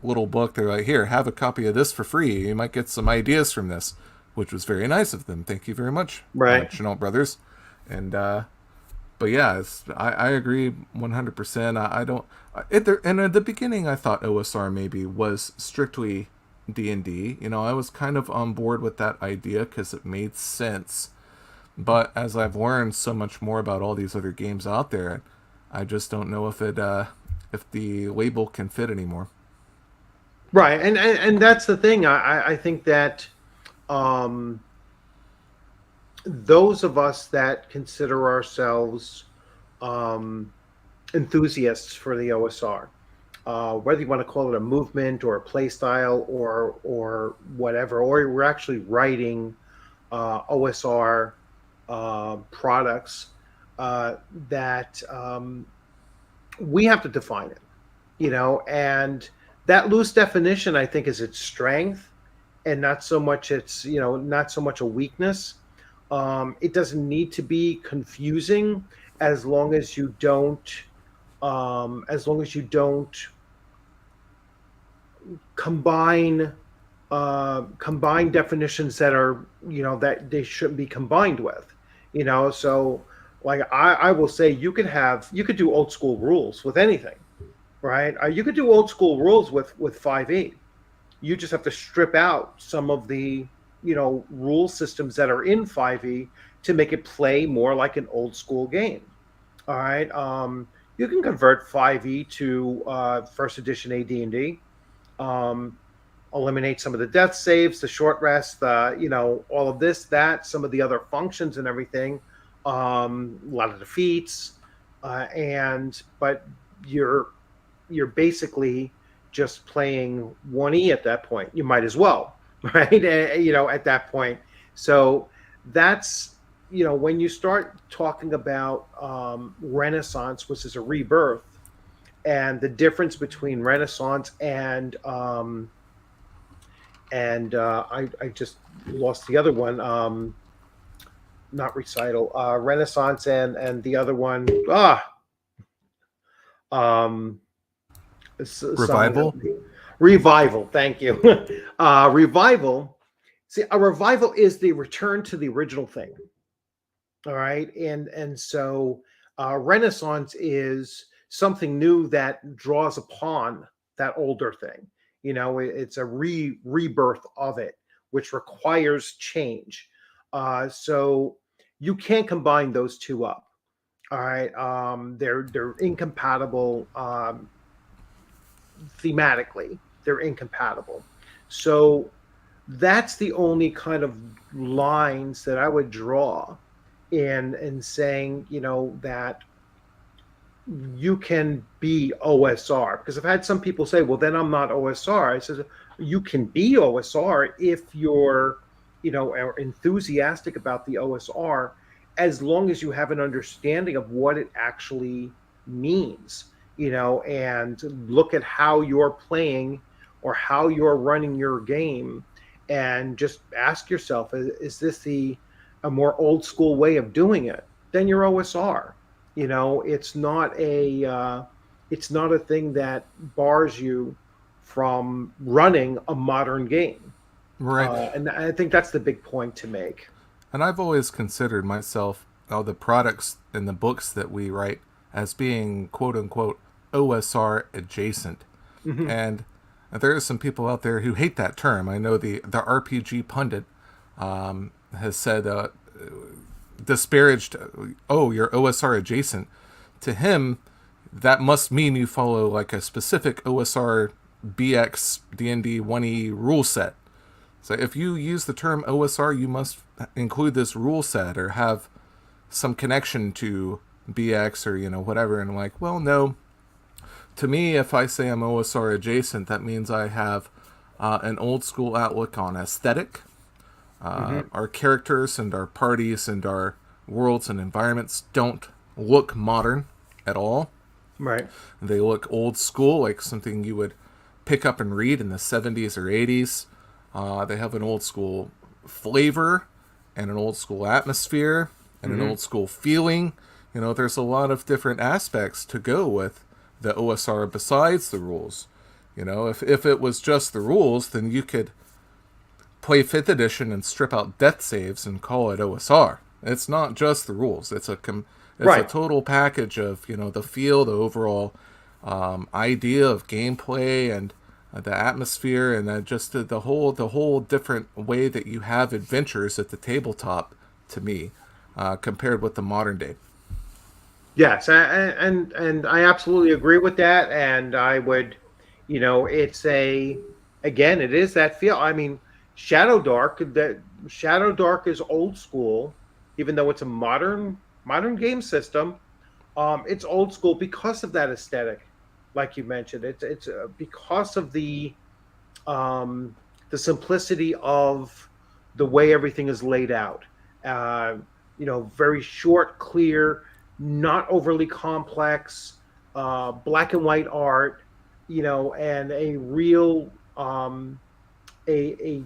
little book, they're like, "Here, have a copy of this for free. You might get some ideas from this," which was very nice of them. Thank you very much, right, Chenault Brothers. And but But yeah, I agree 100%. I don't. And at the beginning, I thought OSR maybe was strictly D&D. I was kind of on board with that idea because it made sense. But as I've learned so much more about all these other games out there, I just don't know if if the label can fit anymore. Right, and that's the thing. I think that um, those of us that consider ourselves um, enthusiasts for the OSR, whether you want to call it a movement or a play style or whatever, or we're actually writing OSR products, that we have to define it, and that loose definition, I think, is its strength, and not so much not so much a weakness. It doesn't need to be confusing as long as you don't combine combine definitions that are that they shouldn't be combined with. So like I will say, you could do old school rules with anything, right? You could do old school rules with 5e. You just have to strip out some of the rule systems that are in 5e to make it play more like an old school game. All right. You can convert 5e to first edition AD&D. Eliminate some of the death saves, the short rest, all of this, that, some of the other functions and everything, a lot of defeats, but you're basically just playing 1e at that point. You might as well, right? At that point. So that's, when you start talking about Renaissance, which is a rebirth, and the difference between Renaissance and I just lost the other one. Not recital. Renaissance and the other one. Revival. Revival. Thank you. Revival. See, a revival is the return to the original thing. All right, and so Renaissance is something new that draws upon that older thing. It's a rebirth of it, which requires change. So you can't combine those two up. All right, they're incompatible thematically. They're incompatible. So that's the only kind of lines that I would draw in saying, that you can be OSR, because I've had some people say, well, then I'm not OSR. I said, you can be OSR if you're, are enthusiastic about the OSR, as long as you have an understanding of what it actually means, and look at how you're playing or how you're running your game, and just ask yourself, is this a more old school way of doing it? Then you're OSR. It's not a thing that bars you from running a modern game. Right. And I think that's the big point to make. And I've always considered myself, the products and the books that we write, as being quote unquote OSR adjacent. Mm-hmm. And there are some people out there who hate that term. I know the RPG pundit has said, disparaged, you're OSR adjacent. To him, that must mean you follow like a specific OSR BX D&D 1E rule set. So if you use the term OSR, you must include this rule set or have some connection to BX or whatever. And I'm like, well, no. To me, if I say I'm OSR adjacent, that means I have an old school outlook on aesthetic. Our characters and our parties and our worlds and environments don't look modern at all. Right. They look old school, like something you would pick up and read in the 70s or 80s. They have an old school flavor and an old school atmosphere and an old school feeling. There's a lot of different aspects to go with the OSR besides the rules. If it was just the rules, then you could play 5th edition and strip out death saves and call it OSR. It's not just the rules. It's It's a Right. total package of the feel, the overall idea of gameplay, and the atmosphere, and then just the whole different way that you have adventures at the tabletop. To me, compared with the modern day. Yes, and I absolutely agree with that. And I would, it's again, it is that feel. I mean, Shadow Dark is old school, even though it's a modern game system. It's old school because of that aesthetic, like you mentioned. It's because of the simplicity of the way everything is laid out. Uh, very short, clear, not overly complex, black and white art. And a real a, a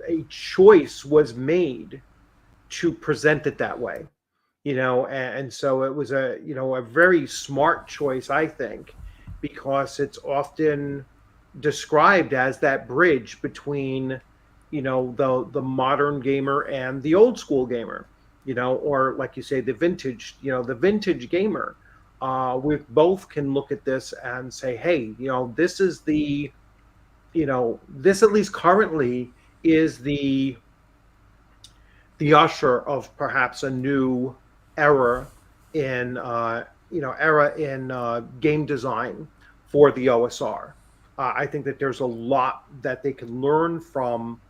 a choice was made to present it that way. And so it was a very smart choice, I think, because it's often described as that bridge between the modern gamer and the old school gamer, or like you say, the vintage gamer. We both can look at this and say, hey, this is this, at least currently, is the usher of perhaps a new era in game design for the OSR. I think that there's a lot that they can learn from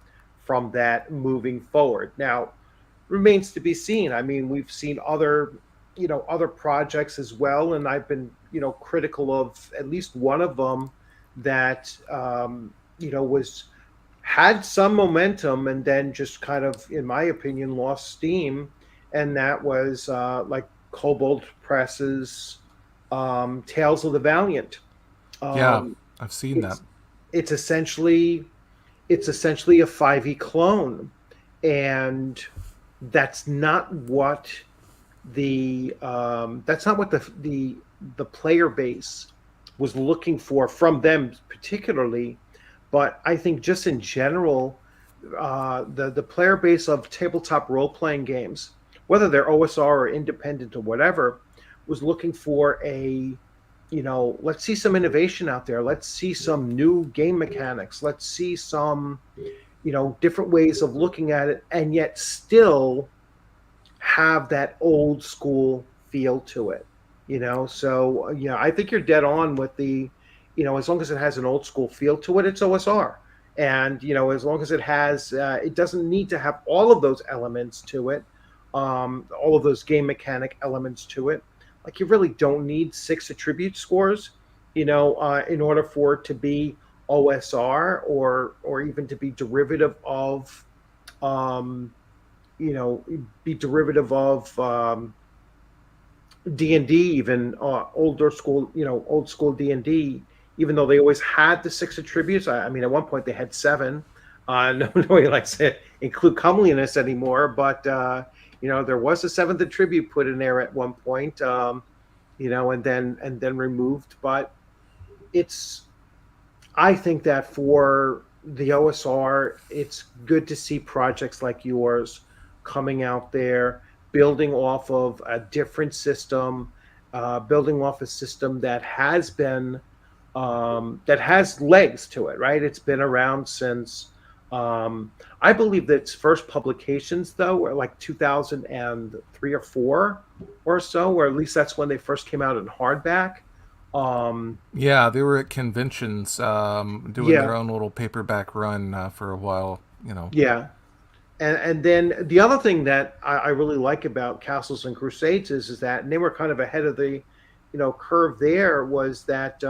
that moving forward. Now, remains to be seen. I mean, we've seen other projects as well, and I've been critical of at least one of them that was had some momentum and then just kind of, in my opinion, lost steam, and that was like Cobalt Press's Tales of the Valiant. Yeah, Um, I've seen that. it's it's essentially a 5e clone, and that's not what the player base was looking for from them particularly. But I think just in general, the player base of tabletop role playing games, whether they're OSR or independent or whatever, was looking for let's see some innovation out there. Let's see some new game mechanics. Let's see some different ways of looking at it, and yet still have that old school feel to it. So I think you're dead on with as long as it has an old school feel to it, it's OSR. And as long as it doesn't need to have all of those elements to it, all of those game mechanic elements to it. Like, you really don't need 6 attribute scores, in order for it to be OSR, or even to be derivative of um, D&D, even old school D&D, even though they always had the 6 attributes. I mean, at one point they had 7. Nobody likes to include comeliness anymore, but there was a 7th attribute put in there at one point, and then removed. But I think that for the OSR, it's good to see projects like yours coming out there, building off of a different system, building off a system that has legs to it, right? It's been around since, I believe that its first publications, though, were like 2003 or 4 or so, or at least that's when they first came out in hardback. Yeah, they were at conventions, doing their Yeah, own little paperback run for a while. yeah. And then the other thing that I really like about Castles and Crusades is that, and they were kind of ahead of the curve there, was that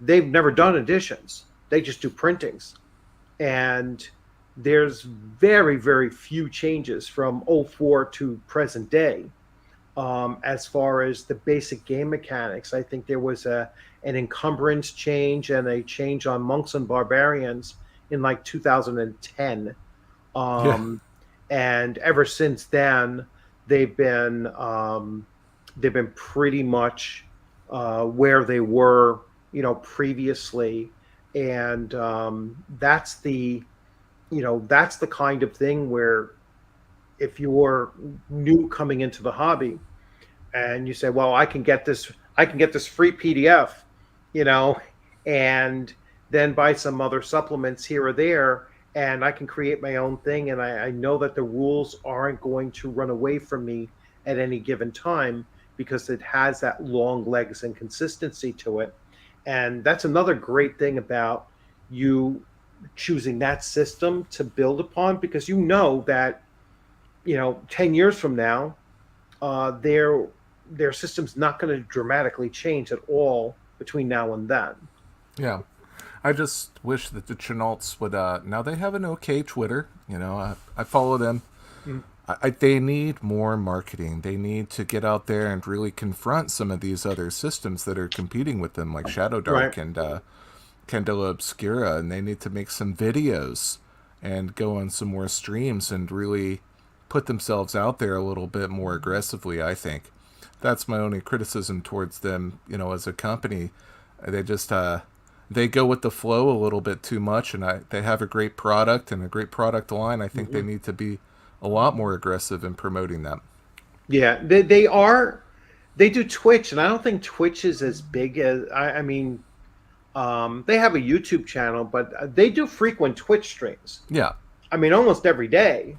they've never done editions. They just do printings. And there's very, very few changes from '04 to present day, as far as the basic game mechanics. I think there was an encumbrance change and a change on Monks and Barbarians in like 2010. Yeah. Um, and ever since then, they've been pretty much where they were, previously. And that's the kind of thing where, if you're new coming into the hobby, and you say, well, I can get this free PDF, you know, and then buy some other supplements here or there, and I can create my own thing, and I know that the rules aren't going to run away from me at any given time because it has that long legs and consistency to it. And that's another great thing about you choosing that system to build upon, because you know that 10 years from now, their system's not going to dramatically change at all between now and then. Yeah. I just wish that the Chenalts would. Now they have an okay Twitter. I follow them. Mm. They need more marketing. They need to get out there and really confront some of these other systems that are competing with them, like Shadow Right. Dark and Candela Obscura, and they need to make some videos and go on some more streams and really put themselves out there a little bit more aggressively, I think. That's my only criticism towards them, as a company. They just they go with the flow a little bit too much, and they have a great product and a great product line. I think they Hmm. need to be a lot more aggressive in promoting that. Yeah, they do Twitch, and I don't think Twitch is as big as I mean, they have a YouTube channel, but they do frequent Twitch streams. Yeah. I mean, almost every day.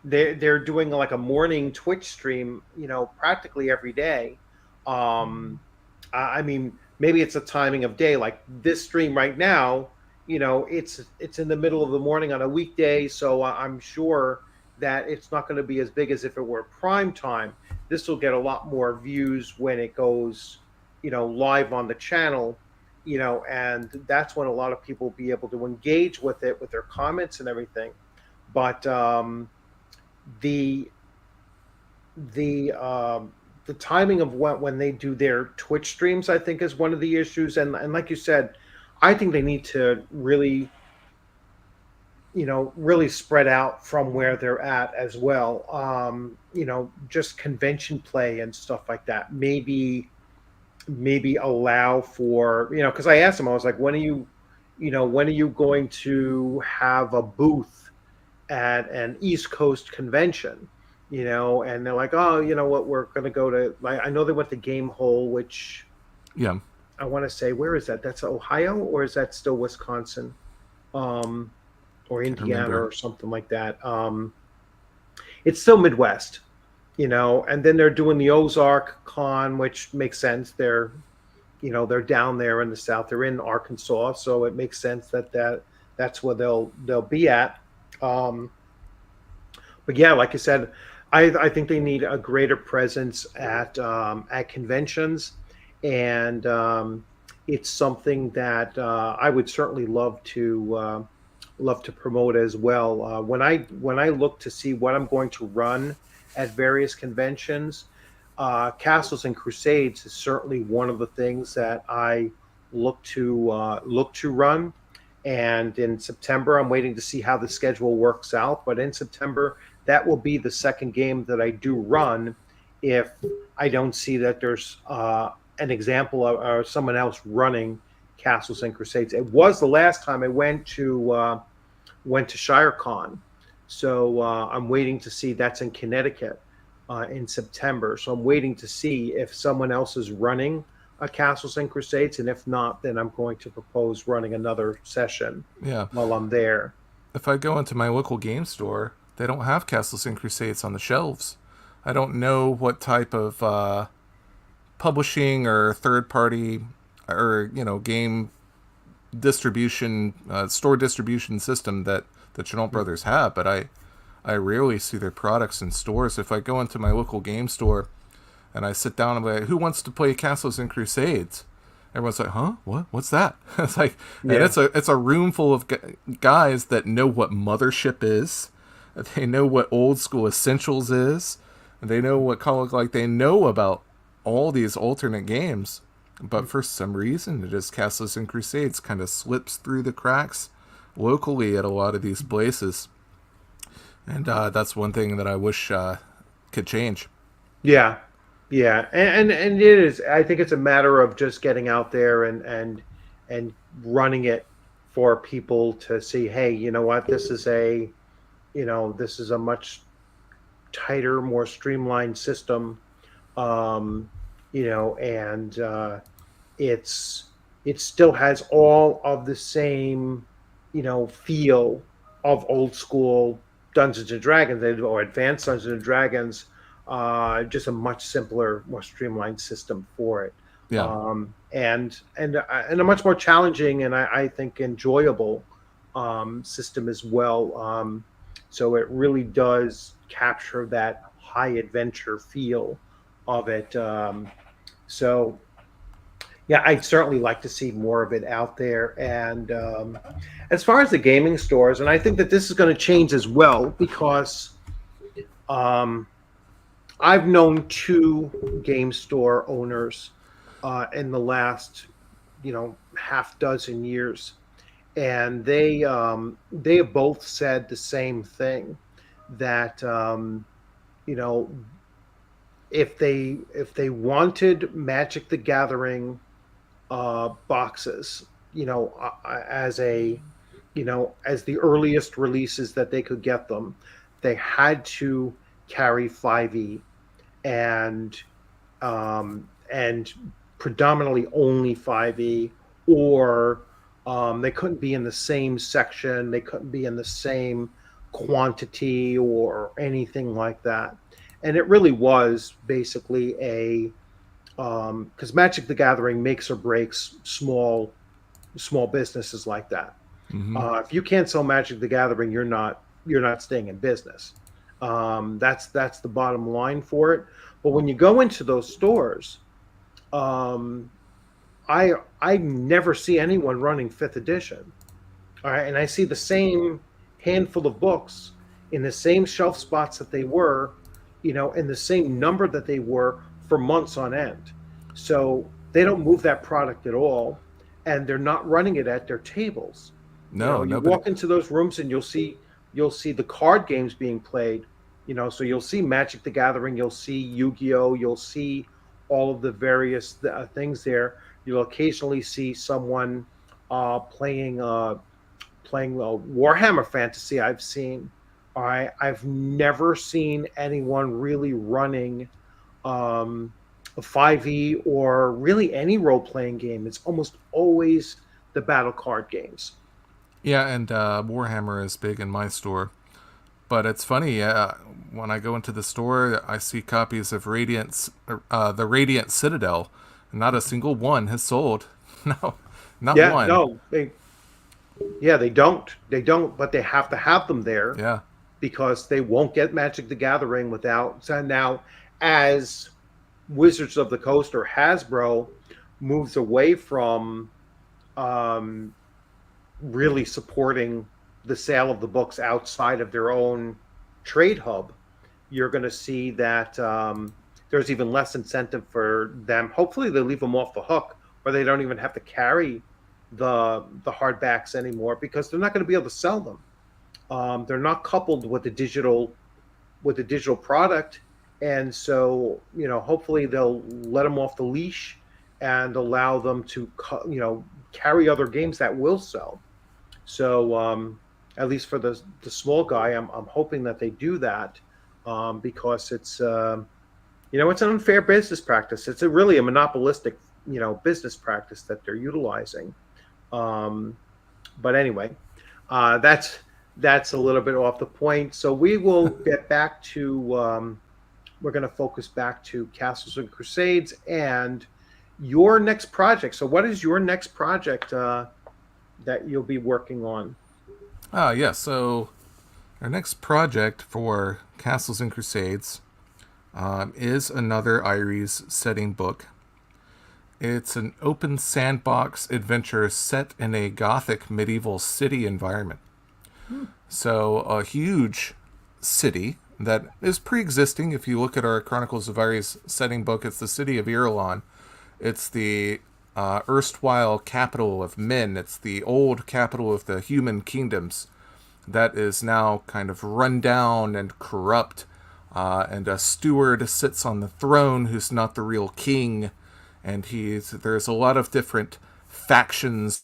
They're doing like a morning Twitch stream, practically every day. I mean, maybe it's a timing of day. Like this stream right now, it's in the middle of the morning on a weekday, so I'm sure that it's not going to be as big as if it were prime time. This will get a lot more views when it goes, live on the channel, and that's when a lot of people will be able to engage with it with their comments and everything. But the the timing of when they do their Twitch streams, I think, is one of the issues. And like you said, I think they need to really, really spread out from where they're at as well. Just convention play and stuff like that. Maybe allow for, because I asked them, I was like, when are you going to have a booth at an East Coast convention? And they're like, oh, you know what, we're going to go to, like, I know they went to Game Hole, which Yeah. I want to say, where is that? That's Ohio, or is that still Wisconsin? Um, or Can't Indiana remember. or something like that. It's still Midwest, and then they're doing the Ozark Con, which makes sense. They're down there in the South. They're in Arkansas, so it makes sense that's where they'll be at. Um, but yeah, like I said, I think they need a greater presence at conventions, and it's something that I would certainly love to promote as well. When I look to see what I'm going to run at various conventions, Castles and Crusades is certainly one of the things that I look to run. And in September, I'm waiting to see how the schedule works out. But in September, that will be the second game that I do run if I don't see that there's an example of or someone else running Castles and Crusades. It was the last time I went to ShireCon, so I'm waiting to see. That's in Connecticut in September. So I'm waiting to see if someone else is running a Castles and Crusades, and if not, then I'm going to propose running another session Yeah. while I'm there. If I go into my local game store, they don't have Castles and Crusades on the shelves. I don't know what type of publishing or third party or game distribution store distribution system that the Chenault brothers have, but I rarely see their products in stores. If I go into my local game store and I sit down and be like, who wants to play Castles and Crusades? Everyone's like, huh? What? What's that? It's like, and Yeah. it's a room full of guys that know what Mothership is. They know what Old School Essentials is. They know what they know about all these alternate games. But for some reason, it is Castles and Crusades kind of slips through the cracks locally at a lot of these places. And that's one thing that I wish could change. Yeah, yeah, and it is. I think it's a matter of just getting out there and running it for people to see. Hey, you know what? This is a much tighter, more streamlined system. um, and it's it still has all of the same, feel of old school Dungeons and Dragons or advanced Dungeons and Dragons, just a much simpler, more streamlined system for it, Yeah. and a much more challenging and I think enjoyable system as well. So it really does capture that high adventure feel of it. So yeah, I'd certainly like to see more of it out there. And as far as the gaming stores, and I think that this is going to change as well because um, I've known two game store owners in the last, half dozen years, and they have both said the same thing that you know if they wanted Magic the Gathering boxes, as as the earliest releases that they could get them, they had to carry 5e and and predominantly only 5e, or they couldn't be in the same section, they couldn't be in the same quantity or anything like that. And it really was basically a because Magic the Gathering makes or breaks small businesses like that. Hmm. If you can't sell Magic the Gathering, you're not staying in business. That's the bottom line for it. But when you go into those stores, um, I never see anyone running fifth edition. All right, and I see the same handful of books in the same shelf spots that they were, in the same number that they were for months on end. So they don't move that product at all, and they're not running it at their tables. No, You nobody. walk into those rooms and you'll see the card games being played. So you'll see Magic the Gathering, you'll see Yu-Gi-Oh, you'll see all of the various things there. You'll occasionally see someone playing Warhammer Fantasy. I've seen. All right, I've never seen anyone really running a 5e or really any role playing game. It's almost always the battle card games. Yeah, and Warhammer is big in my store. But it's funny, when I go into the store, I see copies of the Radiant Citadel. Not a single one has sold. No, not Yeah, one. no, they don't, but they have to have them there Yeah. because they won't get Magic the Gathering without. So now, as Wizards of the Coast or Hasbro moves away from um, really supporting the sale of the books outside of their own trade hub, you're going to see that there's even less incentive for them. Hopefully, they leave them off the hook, or they don't even have to carry the hardbacks anymore because they're not going to be able to sell them. They're not coupled with the digital product, and so hopefully they'll let them off the leash and allow them to carry other games that will sell. So at least for the small guy, I'm hoping that they do that because it's an unfair business practice. It's really a monopolistic business practice that they're utilizing. Um, but anyway, that's a little bit off the point. So we will get back to we're going to focus back to Castles and Crusades and your next project. So what is your next project that you'll be working on? Yeah, so our next project for Castles and Crusades is another Iries setting book. It's an open sandbox adventure set in a gothic medieval city environment. So, a huge city that is pre existing. If you look at our Chronicles of Aeres setting book, it's the city of Irulan. It's the erstwhile capital of men, it's the old capital of the human kingdoms that is now kind of run down and corrupt. And a steward sits on the throne who's not the real king, and there's a lot of different factions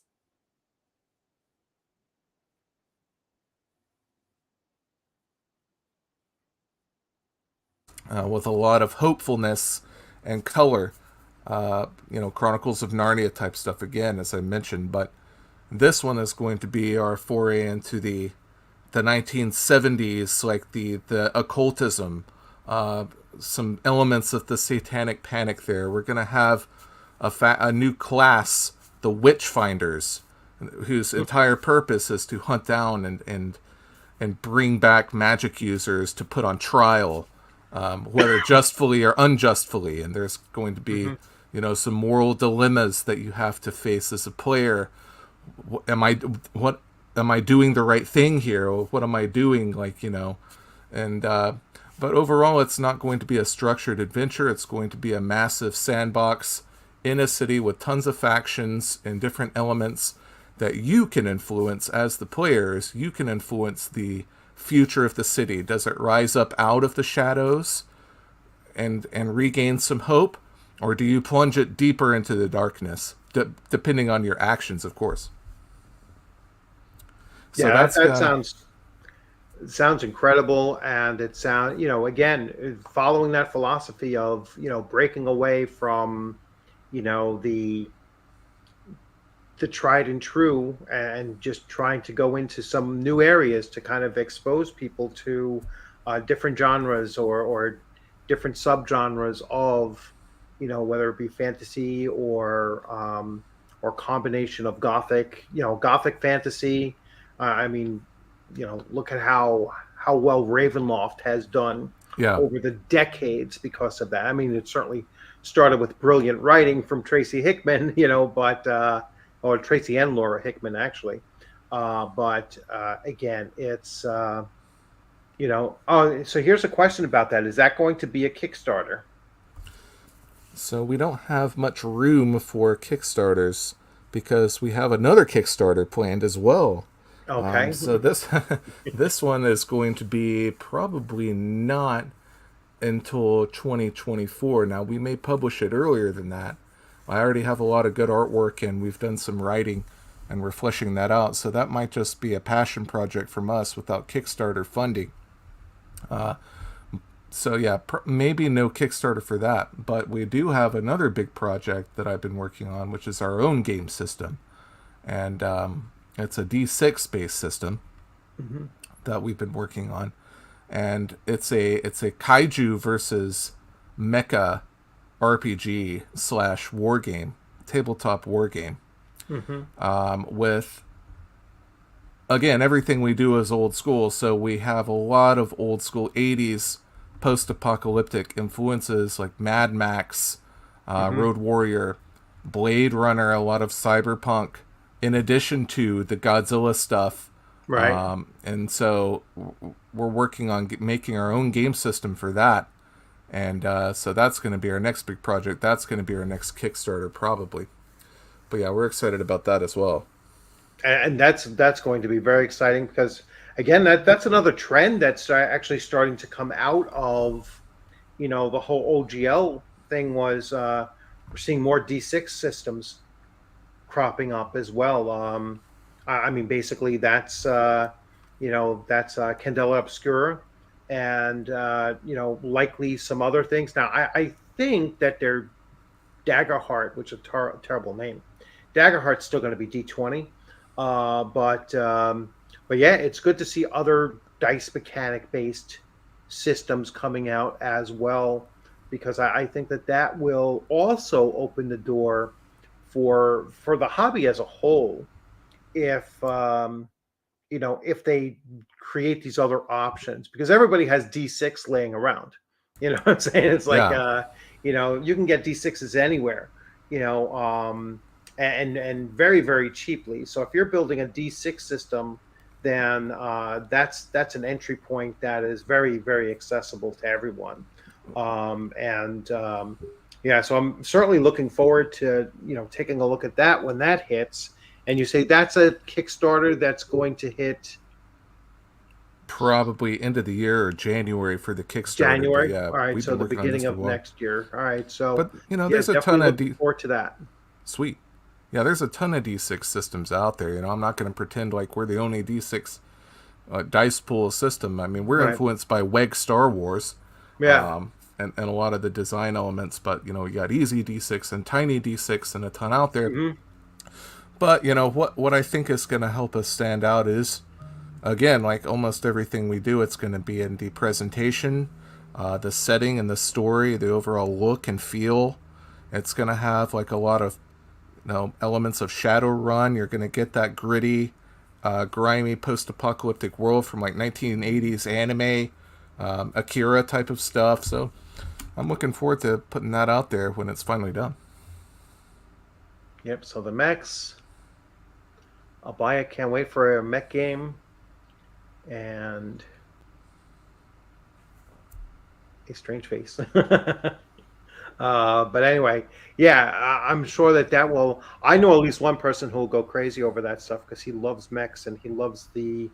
with a lot of hopefulness and color. Chronicles of Narnia type stuff again, as I mentioned. But this one is going to be our foray into the 1970s, like the occultism, some elements of the satanic panic there. We're going to have a new class, the Witchfinders, whose entire purpose is to hunt down and bring back magic users to put on trial, whether justfully or unjustly. And there's going to be, some moral dilemmas that you have to face as a player. Am I doing the right thing here? Or what am I doing? But overall, it's not going to be a structured adventure. It's going to be a massive sandbox in a city with tons of factions and different elements that you can influence as the players. You can influence the future of the city. Does it rise up out of the shadows and regain some hope? Or do you plunge it deeper into the darkness? Depending on your actions, of course. So that sounds incredible, and it sounds, again, following that philosophy of, breaking away from, the tried and true, and just trying to go into some new areas to kind of expose people to different genres or different subgenres of, whether it be fantasy or combination of gothic fantasy. Look at how well Ravenloft has done over the decades because of that. I mean, it certainly started with brilliant writing from Tracy Hickman, or Tracy and Laura Hickman, actually. Again, it's, so here's a question about that. Is that going to be a Kickstarter? So we don't have much room for Kickstarters because we have another Kickstarter planned as well. Okay. So this one is going to be probably not until 2024. Now, we may publish it earlier than that. I already have a lot of good artwork, and we've done some writing, and we're fleshing that out. So that might just be a passion project from us without Kickstarter funding. Maybe no Kickstarter for that. But we do have another big project that I've been working on, which is our own game system. And it's a D6 based system that we've been working on, and it's a kaiju versus mecha RPG / war game, tabletop war game, with, again, everything we do is old school. So we have a lot of old school 80s post-apocalyptic influences like Mad Max, Road Warrior, Blade Runner, a lot of cyberpunk, in addition to the Godzilla stuff. Right. And so we're working on making our own game system for that. And so that's going to be our next big project. That's going to be our next Kickstarter, probably. But yeah, we're excited about that as well. And that's going to be very exciting because, again, that's another trend that's actually starting to come out of, the whole OGL thing was we're seeing more D6 systems cropping up as well. Basically that's Candela Obscura and likely some other things. Now I think that their Daggerheart, which is a terrible name, Daggerheart's still going to be D20, but yeah, it's good to see other dice mechanic based systems coming out as well, because I think that will also open the door for the hobby as a whole, if they create these other options, because everybody has D6 laying around. You know what I'm saying? It's like you can get D6s anywhere, and very, very cheaply. So if you're building a D6 system, then that's an entry point that is very, very accessible to everyone. So I'm certainly looking forward to, taking a look at that when that hits. And you say that's a Kickstarter that's going to hit probably end of the year or January for the Kickstarter. January. All right. So the beginning of next year. All right. So, but there's a ton of forward to that. Sweet. Yeah, there's a ton of D6 systems out there. I'm not going to pretend like we're the only D6 dice pool system. I mean, we're influenced by WEG Star Wars. Yeah. and a lot of the design elements. But you got easy D6 and tiny D6 and a ton out there. Mm-hmm. But what I think is going to help us stand out is, again, like almost everything we do, it's going to be in the presentation, the setting and the story, the overall look and feel. It's going to have like a lot of elements of Shadowrun. You're going to get that gritty, grimy post-apocalyptic world from like 1980s anime, Akira type of stuff. So I'm looking forward to putting that out there when it's finally done. Yep. So the mechs, I'll buy it. Can't wait for a mech game. And a strange face. But anyway, yeah, I'm sure that will. I know at least one person who will go crazy over that stuff because he loves mechs and he loves the,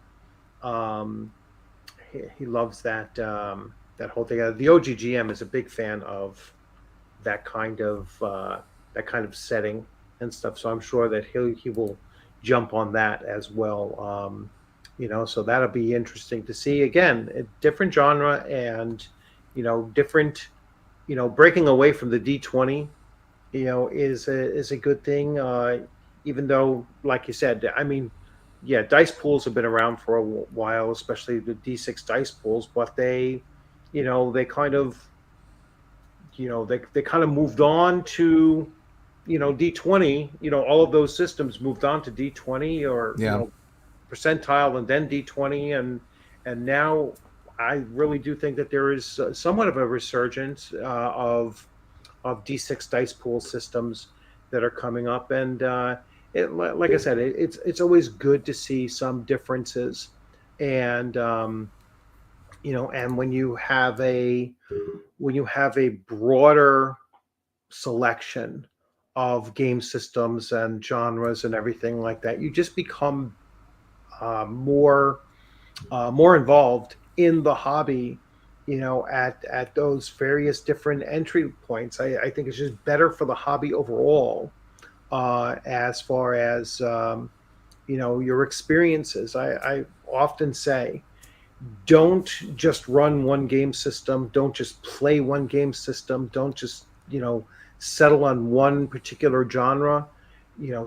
he loves that that whole thing. The OGGM is a big fan of that kind of setting and stuff. So I'm sure that he will jump on that as well. So that'll be interesting to see. Again, a different genre and different. Breaking away from the D20, is a good thing. Even though, like you said, I mean, yeah, dice pools have been around for a while, especially the D6 dice pools. But they kind of, they kind of moved on to, D20. All of those systems moved on to D20 or percentile and then D20, and now. I really do think that there is somewhat of a resurgence of D6 dice pool systems that are coming up, and like I said, it's always good to see some differences, and and when you have a broader selection of game systems and genres and everything like that, you just become more involved in the hobby, at those various different entry points. I think it's just better for the hobby overall, as far as your experiences. I often say, don't just run one game system, don't just play one game system, don't just settle on one particular genre.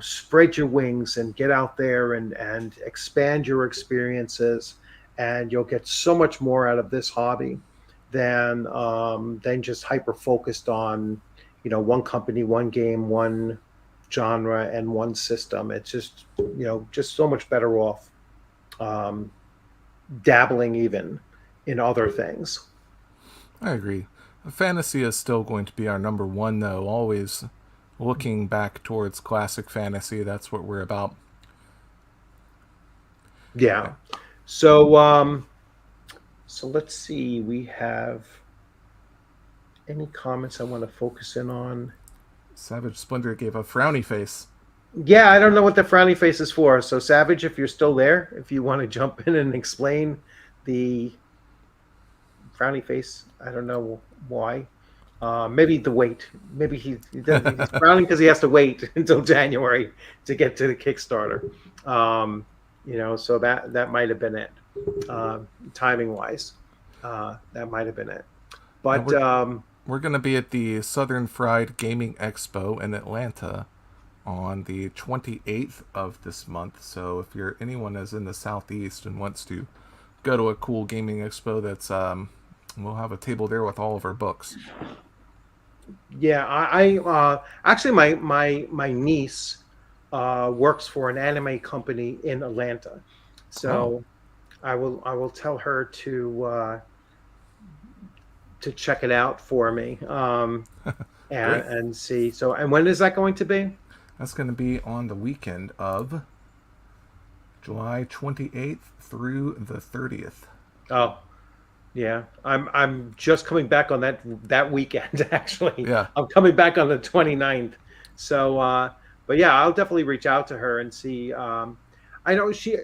Spread your wings and get out there and expand your experiences, and you'll get so much more out of this hobby than just hyper focused on one company, one game, one genre, and one system. It's just just so much better off dabbling even in other things. I agree. Fantasy is still going to be our number one, though. Always looking back towards classic fantasy. That's what we're about. Yeah. So let's see. We have any comments I want to focus in on? Savage Splendor gave a frowny face. Yeah, I don't know what the frowny face is for. So Savage, if you're still there, if you want to jump in and explain the frowny face, I don't know why. Maybe the wait. Maybe he's frowning because he has to wait until January to get to the Kickstarter. So that might have been it, timing wise. That might have been it. But we're going to be at the Southern Fried Gaming Expo in Atlanta on the 28th of this month. So if anyone is in the Southeast and wants to go to a cool gaming expo, that's we'll have a table there with all of our books. Yeah, I actually my niece works for an anime company in Atlanta, so I will tell her to check it out for me, and see. So, and when is that going to be? That's going to be on the weekend of July 28th through the 30th. Oh, yeah. I'm just coming back on that weekend, actually. Yeah. I'm coming back on the 29th. So, but yeah, I'll definitely reach out to her and see. I know she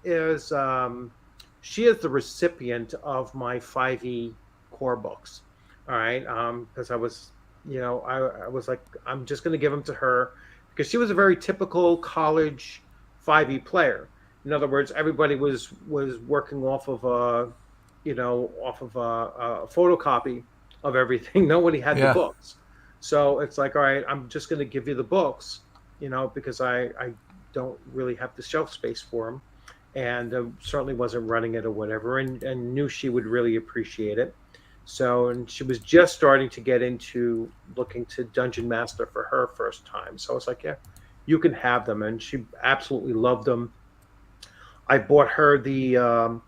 is the recipient of my 5e core books. All right. Because I was, I was like, I'm just going to give them to her because she was a very typical college 5e player. In other words, everybody was working off of off of a photocopy of everything. Nobody had the Yeah. books. So it's like, all right, I'm just going to give you the books, because I don't really have the shelf space for them. And certainly wasn't running it or whatever, and knew she would really appreciate it. So, and she was just starting to get into looking to Dungeon Master for her first time. So I was like, yeah, you can have them. And she absolutely loved them. I bought her the Art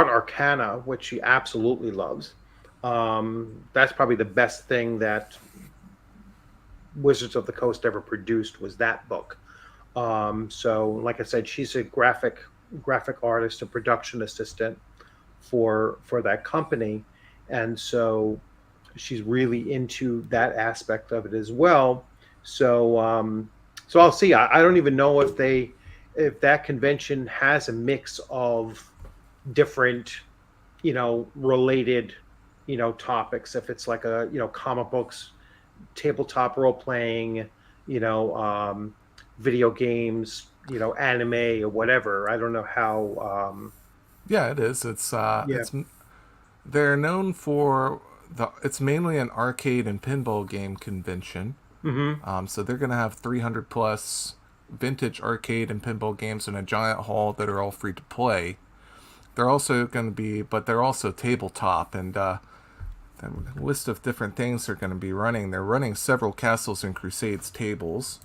Arcana, which she absolutely loves. That's probably the best thing that Wizards of the Coast ever produced, was that book. So, like I said, she's a graphic artist and production assistant for that company, and so she's really into that aspect of it as well. So I'll see. I don't even know if that convention has a mix of different, related, topics. If it's like a, comic books, tabletop role playing, video games, anime or whatever. I don't know how. Yeah, it is. Yeah. They're known for it's mainly an arcade and pinball game convention. Mm-hmm. So they're going to have 300 plus vintage arcade and pinball games in a giant hall that are all free to play. They're also going to be, but they're also tabletop, and the list of different things they're going to be running. They're running several Castles and Crusades tables.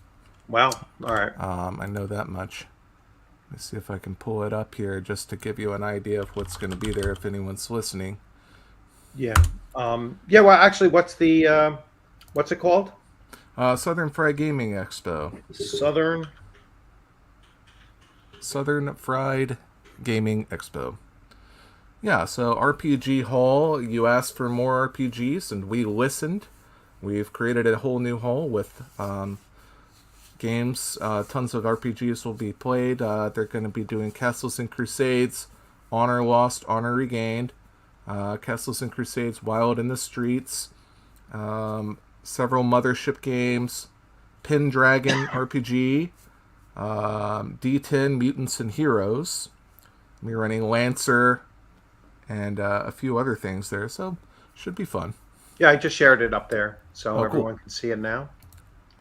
Wow. All right. I know that much. Let's see if I can pull it up here just to give you an idea of what's going to be there if anyone's listening. Yeah. Yeah. Well, actually, what's it called? Southern Fried Gaming Expo. Southern Fried Gaming Expo. Yeah, so RPG Hall, you asked for more RPGs, and we listened. We've created a whole new hall with games. Tons of RPGs will be played. They're going to be doing Castles and Crusades, Honor Lost, Honor Regained, Castles and Crusades, Wild in the Streets, several Mothership games, Pendragon RPG, D10 Mutants and Heroes. We're running Lancer, and a few other things there, so should be fun. Yeah, I just shared it up there, so Oh, everyone cool. can see it now.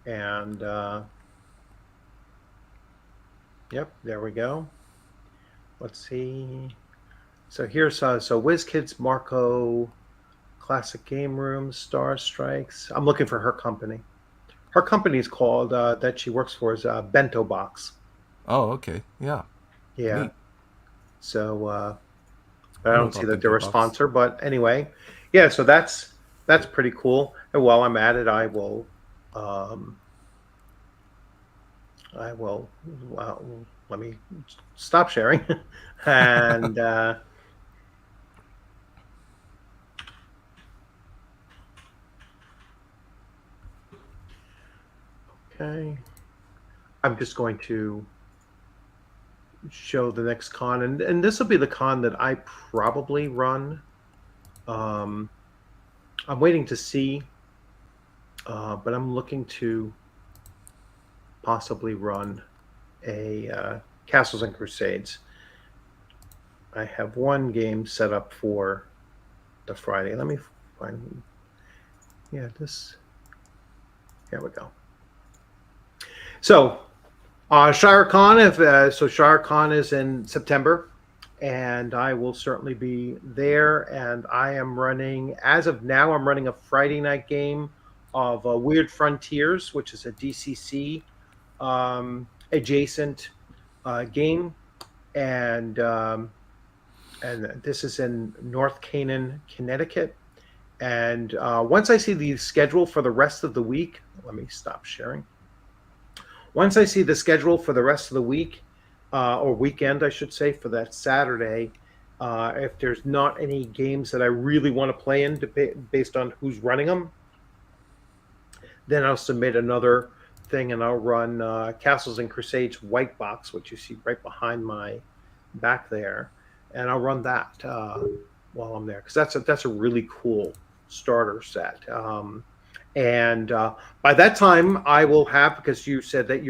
And yep, there we go. Let's see. So here's so WizKids, Marco, Classic Game Room, Star Strikes. I'm looking for her company. Her company is called that she works for is Bento Box. Oh, okay. Yeah. Yeah. Neat. So I I know don't see about that they're Bento a Box. sponsor, but anyway, yeah. So that's pretty cool. And while I'm at it, um, I will. Well, let me stop sharing, and okay. I'm just going to show the next con, and this will be the con that I probably run. Um, I'm waiting to see, but I'm looking to possibly run a Castles and Crusades. I have one game set up for the Friday. Let me find. Yeah, this. Here we go. So, Shire Con. So Shire Con is in September, and I will certainly be there. And I am running, as of now, I'm running a Friday night game of Weird Frontiers, which is a DCC adjacent game, and this is in North Canaan, Connecticut. And once I see the schedule for the rest of the week, let me stop sharing. Once I see the schedule for the rest of the week, or weekend, I should say, for that Saturday, if there's not any games that I really want to play in based on who's running them, then I'll submit another thing and I'll run Castles and Crusades White Box, which you see right behind my back there, and I'll run that while I'm there, because that's a really cool starter set. And by that time, I will have, because you said that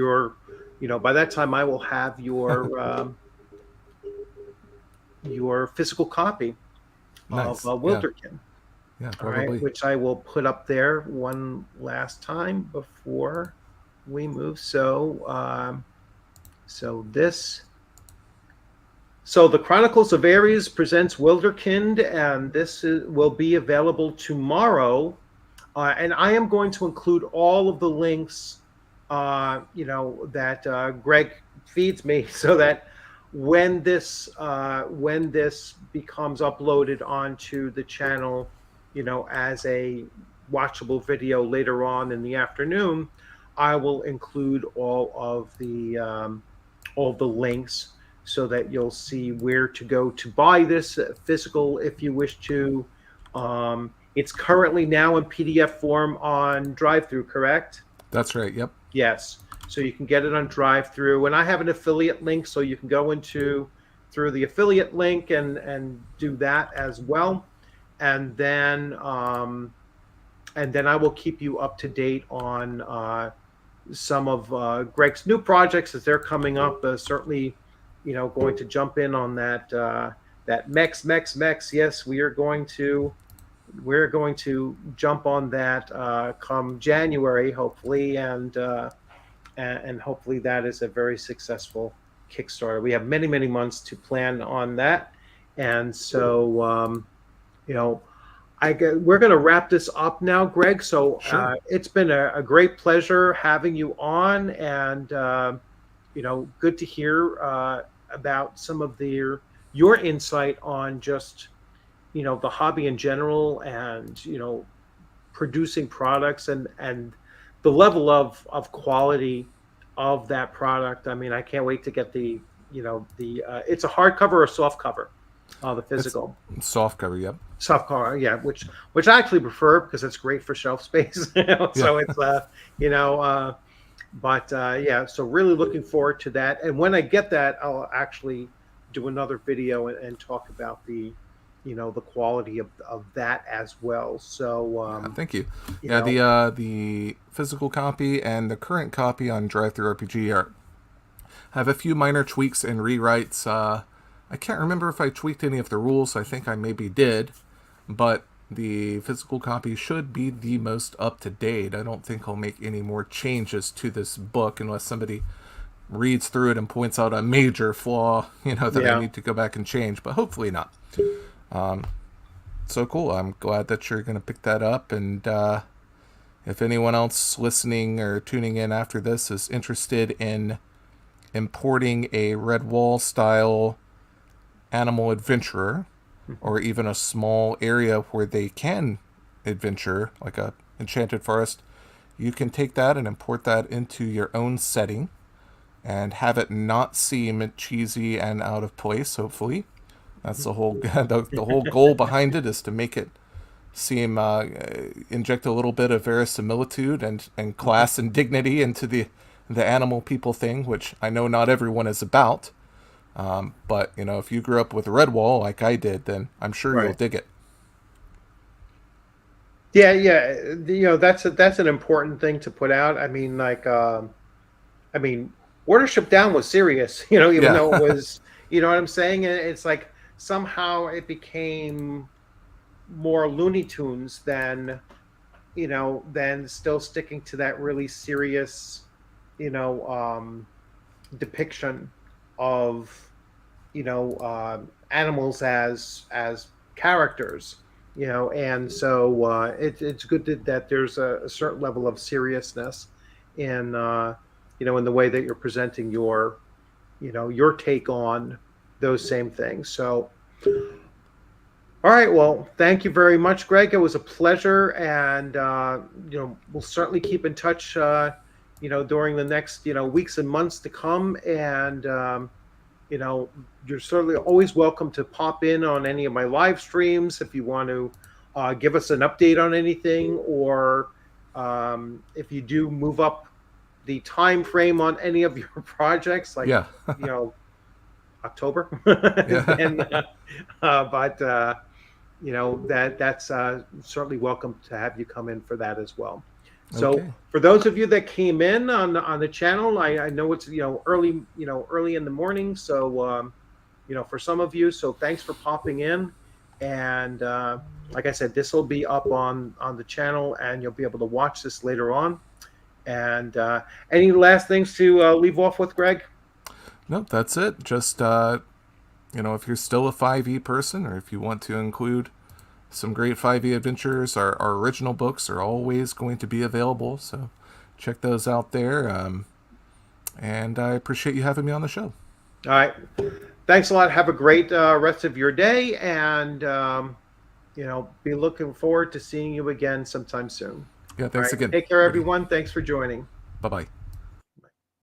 by that time I will have your your physical copy of Nice. Yeah. Wilderkind. Yeah. All right, Probably. which I will put up there one last time before we move. So this. So the Chronicles of Aeres presents Wilderkind, and will be available tomorrow. And I am going to include all of the links, that Greg feeds me, so that when this becomes uploaded onto the channel, as a watchable video later on in the afternoon, I will include all of the links so that you'll see where to go to buy this physical if you wish to. It's currently now in PDF form on DrivethRu, correct? That's right. Yep. Yes. So you can get it on DrivethRu, and I have an affiliate link, so you can go through the affiliate link and do that as well. And then I will keep you up to date on some of Greg's new projects as they're coming up. Certainly, going to jump in on that Mex. Yes, we're going to jump on that come January, hopefully, and hopefully that is a very successful Kickstarter. We have many months to plan on that, and so we're going to wrap this up now, Greg. So Sure. it's been a great pleasure having you on, and good to hear about some of your insight on just the hobby in general, and producing products, and the level of quality of that product. I mean, I can't wait to get the it's a hardcover or soft cover, the physical. It's soft cover. Yep. Soft cover, yeah, which I actually prefer because it's great for shelf space. So it's yeah, so really looking forward to that. And when I get that, I'll actually do another video and talk about the quality of that as well. So thank you. The physical copy and the current copy on DrivethruRPG have a few minor tweaks and rewrites. I can't remember if I tweaked any of the rules. I think I maybe did, but the physical copy should be the most up to date. I don't think I'll make any more changes to this book unless somebody reads through it and points out a major flaw, that I need to go back and change, but hopefully not. So cool. I'm glad that you're going to pick that up. And if anyone else listening or tuning in after this is interested in importing a Redwall style animal adventurer, or even a small area where they can adventure, like a enchanted forest, you can take that and import that into your own setting and have it not seem cheesy and out of place, hopefully. That's the whole the whole goal behind it, is to make it seem inject a little bit of verisimilitude and class and dignity into the animal people thing, which I know not everyone is about. But if you grew up with Redwall like I did, then I'm sure you'll dig it. Yeah. That's an important thing to put out. I mean, Watership Down was serious, even though it was, what I'm saying? It's like somehow it became more Looney Tunes than still sticking to that really serious, depiction of, animals as characters, and so it's good that there's a certain level of seriousness in in the way that you're presenting your take on those same things. So all right, well, thank you very much, Greg. It was a pleasure, and we'll certainly keep in touch during the next weeks and months to come. And you're certainly always welcome to pop in on any of my live streams if you want to give us an update on anything, or if you do move up the time frame on any of your projects, like October. And, but that's certainly welcome to have you come in for that as well. So for those of you that came in on the channel, I know it's early in the morning, so for some of you. So thanks for popping in. And like I said, this will be up on the channel, and you'll be able to watch this later on. And any last things to leave off with, Greg? Nope, that's it. Just if you're still a 5e person, or if you want to include some great 5e adventures, our original books are always going to be available. So check those out there. And I appreciate you having me on the show. All right. Thanks a lot. Have a great rest of your day, and be looking forward to seeing you again sometime soon. Yeah, thanks again. Take care, everyone. Thanks for joining. Bye-bye.